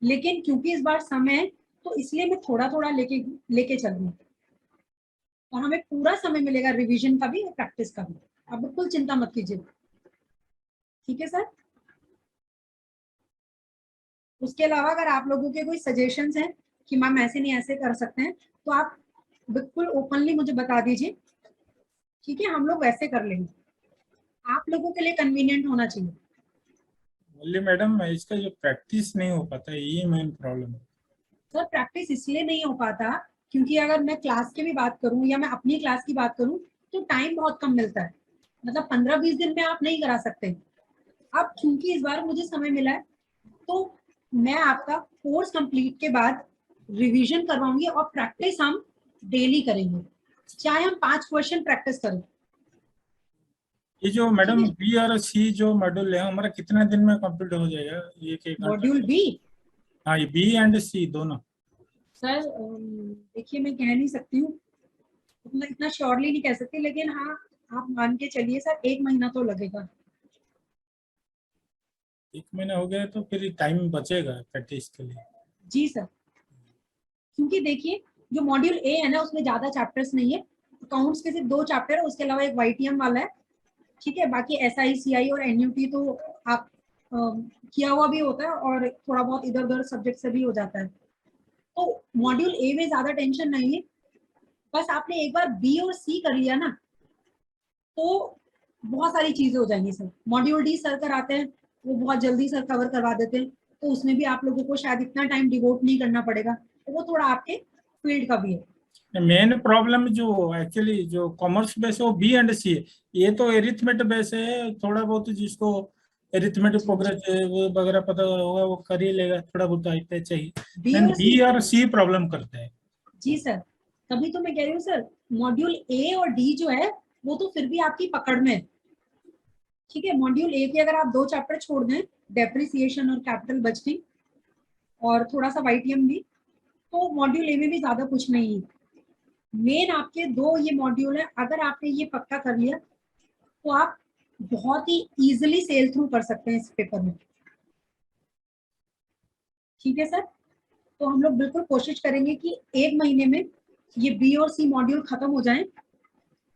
लेकिन क्योंकि इस बार समय तो इसलिए मैं थोड़ा थोड़ा लेके चल रही हूँ, और हमें पूरा समय मिलेगा रिवीजन का भी और प्रैक्टिस का भी। आप बिल्कुल चिंता मत कीजिए, ठीक है सर। उसके अलावा अगर आप लोगों के कोई सजेशंस हैं कि मैम ऐसे नहीं ऐसे कर सकते हैं, तो आप बिल्कुल ओपनली मुझे बता दीजिए, ठीक है, हम लोग वैसे कर लेंगे। आप लोगों के लिए कन्वीनियंट होना चाहिए। बोलिए मैडम, इसका जो प्रैक्टिस नहीं हो पाता है, ये मेन प्रॉब्लम है। सर प्रैक्टिस इसलिए नहीं हो पाता क्योंकि अगर मैं क्लास की भी बात करूं या मैं अपनी क्लास की बात करूं तो टाइम बहुत कम मिलता है, मतलब 15-20 दिन में आप नहीं करा सकते। अब क्योंकि इस बार मुझे समय मिला है तो मैं आपका कोर्स कंप्लीट के बाद रिवीजन करवाऊंगी और प्रैक्टिस हम डेली करेंगे, चाहे हम 5 क्वेश्चन प्रैक्टिस करें। ये जो मैडम ठीक है। बी और सी जो मॉड्यूल है हमारा कितना दिन में कंप्लीट हो जाएगा? एक एक मॉड्यूल बी, हाँ, ये बी एंड सी दोनों। सर देखिए मैं कह नहीं सकती हूँ, मैं इतना श्योरली नहीं कह सकती, लेकिन हाँ आप मान के चलिए सर 1 महीना तो लगेगा। 1 महीना हो गया तो फिर टाइम बचेगा प्रैक्टिस के लिए। जी सर, क्योंकि देखिए जो मॉड्यूल ए है ना उसमें ज्यादा चैप्टर्स नहीं है, अकाउंट्स के सिर्फ 2 चैप्टर है, उसके अलावा एक वाईटीएम वाला है, ठीक है। बाकी एसआई सीआई और एनयूटी तो आप किया हुआ भी होता है और थोड़ा बहुत इधर उधर सब्जेक्ट से भी हो जाता है, तो मॉड्यूल ए में ज्यादा टेंशन नहीं है। बस आपने एक बार बी और सी कर लिया ना तो बहुत सारी चीजें हो जाएंगी सर। मॉड्यूल डी सर कराते हैं, वो बहुत जल्दी सर कवर करवा देते हैं, तो उसमें भी आप लोगों को शायद इतना टाइम डिवोट नहीं करना पड़ेगा, तो वो थोड़ा आपके फील्ड का भी है। मेन प्रॉब्लम जो एक्चुअली जो कॉमर्स बेस है वो बी एंड सी है, ये तो एरिथमेटिक बेस है, थोड़ा बहुत जिसको एरिथमेटिक प्रोग्रेस है वो वगैरह पता होगा वो कर ही लेगा, थोड़ा बहुत आइडिया चाहिए। बी और बी सी, और सी प्रॉब्लम करते हैं। जी सर, तभी तो मैं कह रही हूँ सर मॉड्यूल ए और डी जो है वो तो फिर भी आपकी पकड़ में है, ठीक है। मॉड्यूल ए के अगर आप 2 चैप्टर छोड़ दें, डेप्रिसिएशन और कैपिटल बजटिंग और थोड़ा सा वाईटीएम भी, तो मॉड्यूल ए में भी ज्यादा कुछ नहीं है। मेन आपके 2 ये मॉड्यूल है, अगर आपने ये पक्का कर लिया तो आप बहुत ही इजीली सेल थ्रू कर सकते हैं इस पेपर में, ठीक है सर। तो हम लोग बिल्कुल कोशिश करेंगे कि 1 महीने में ये बी और सी मॉड्यूल खत्म हो जाए,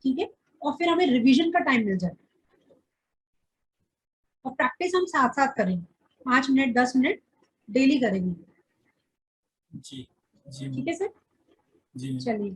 ठीक है, और फिर हमें रिवीजन का टाइम मिल जाए और प्रैक्टिस हम साथ साथ करेंगे, 5 मिनट 10 मिनट डेली करेंगे, जी जी ठीक है सर। जी। चलिए।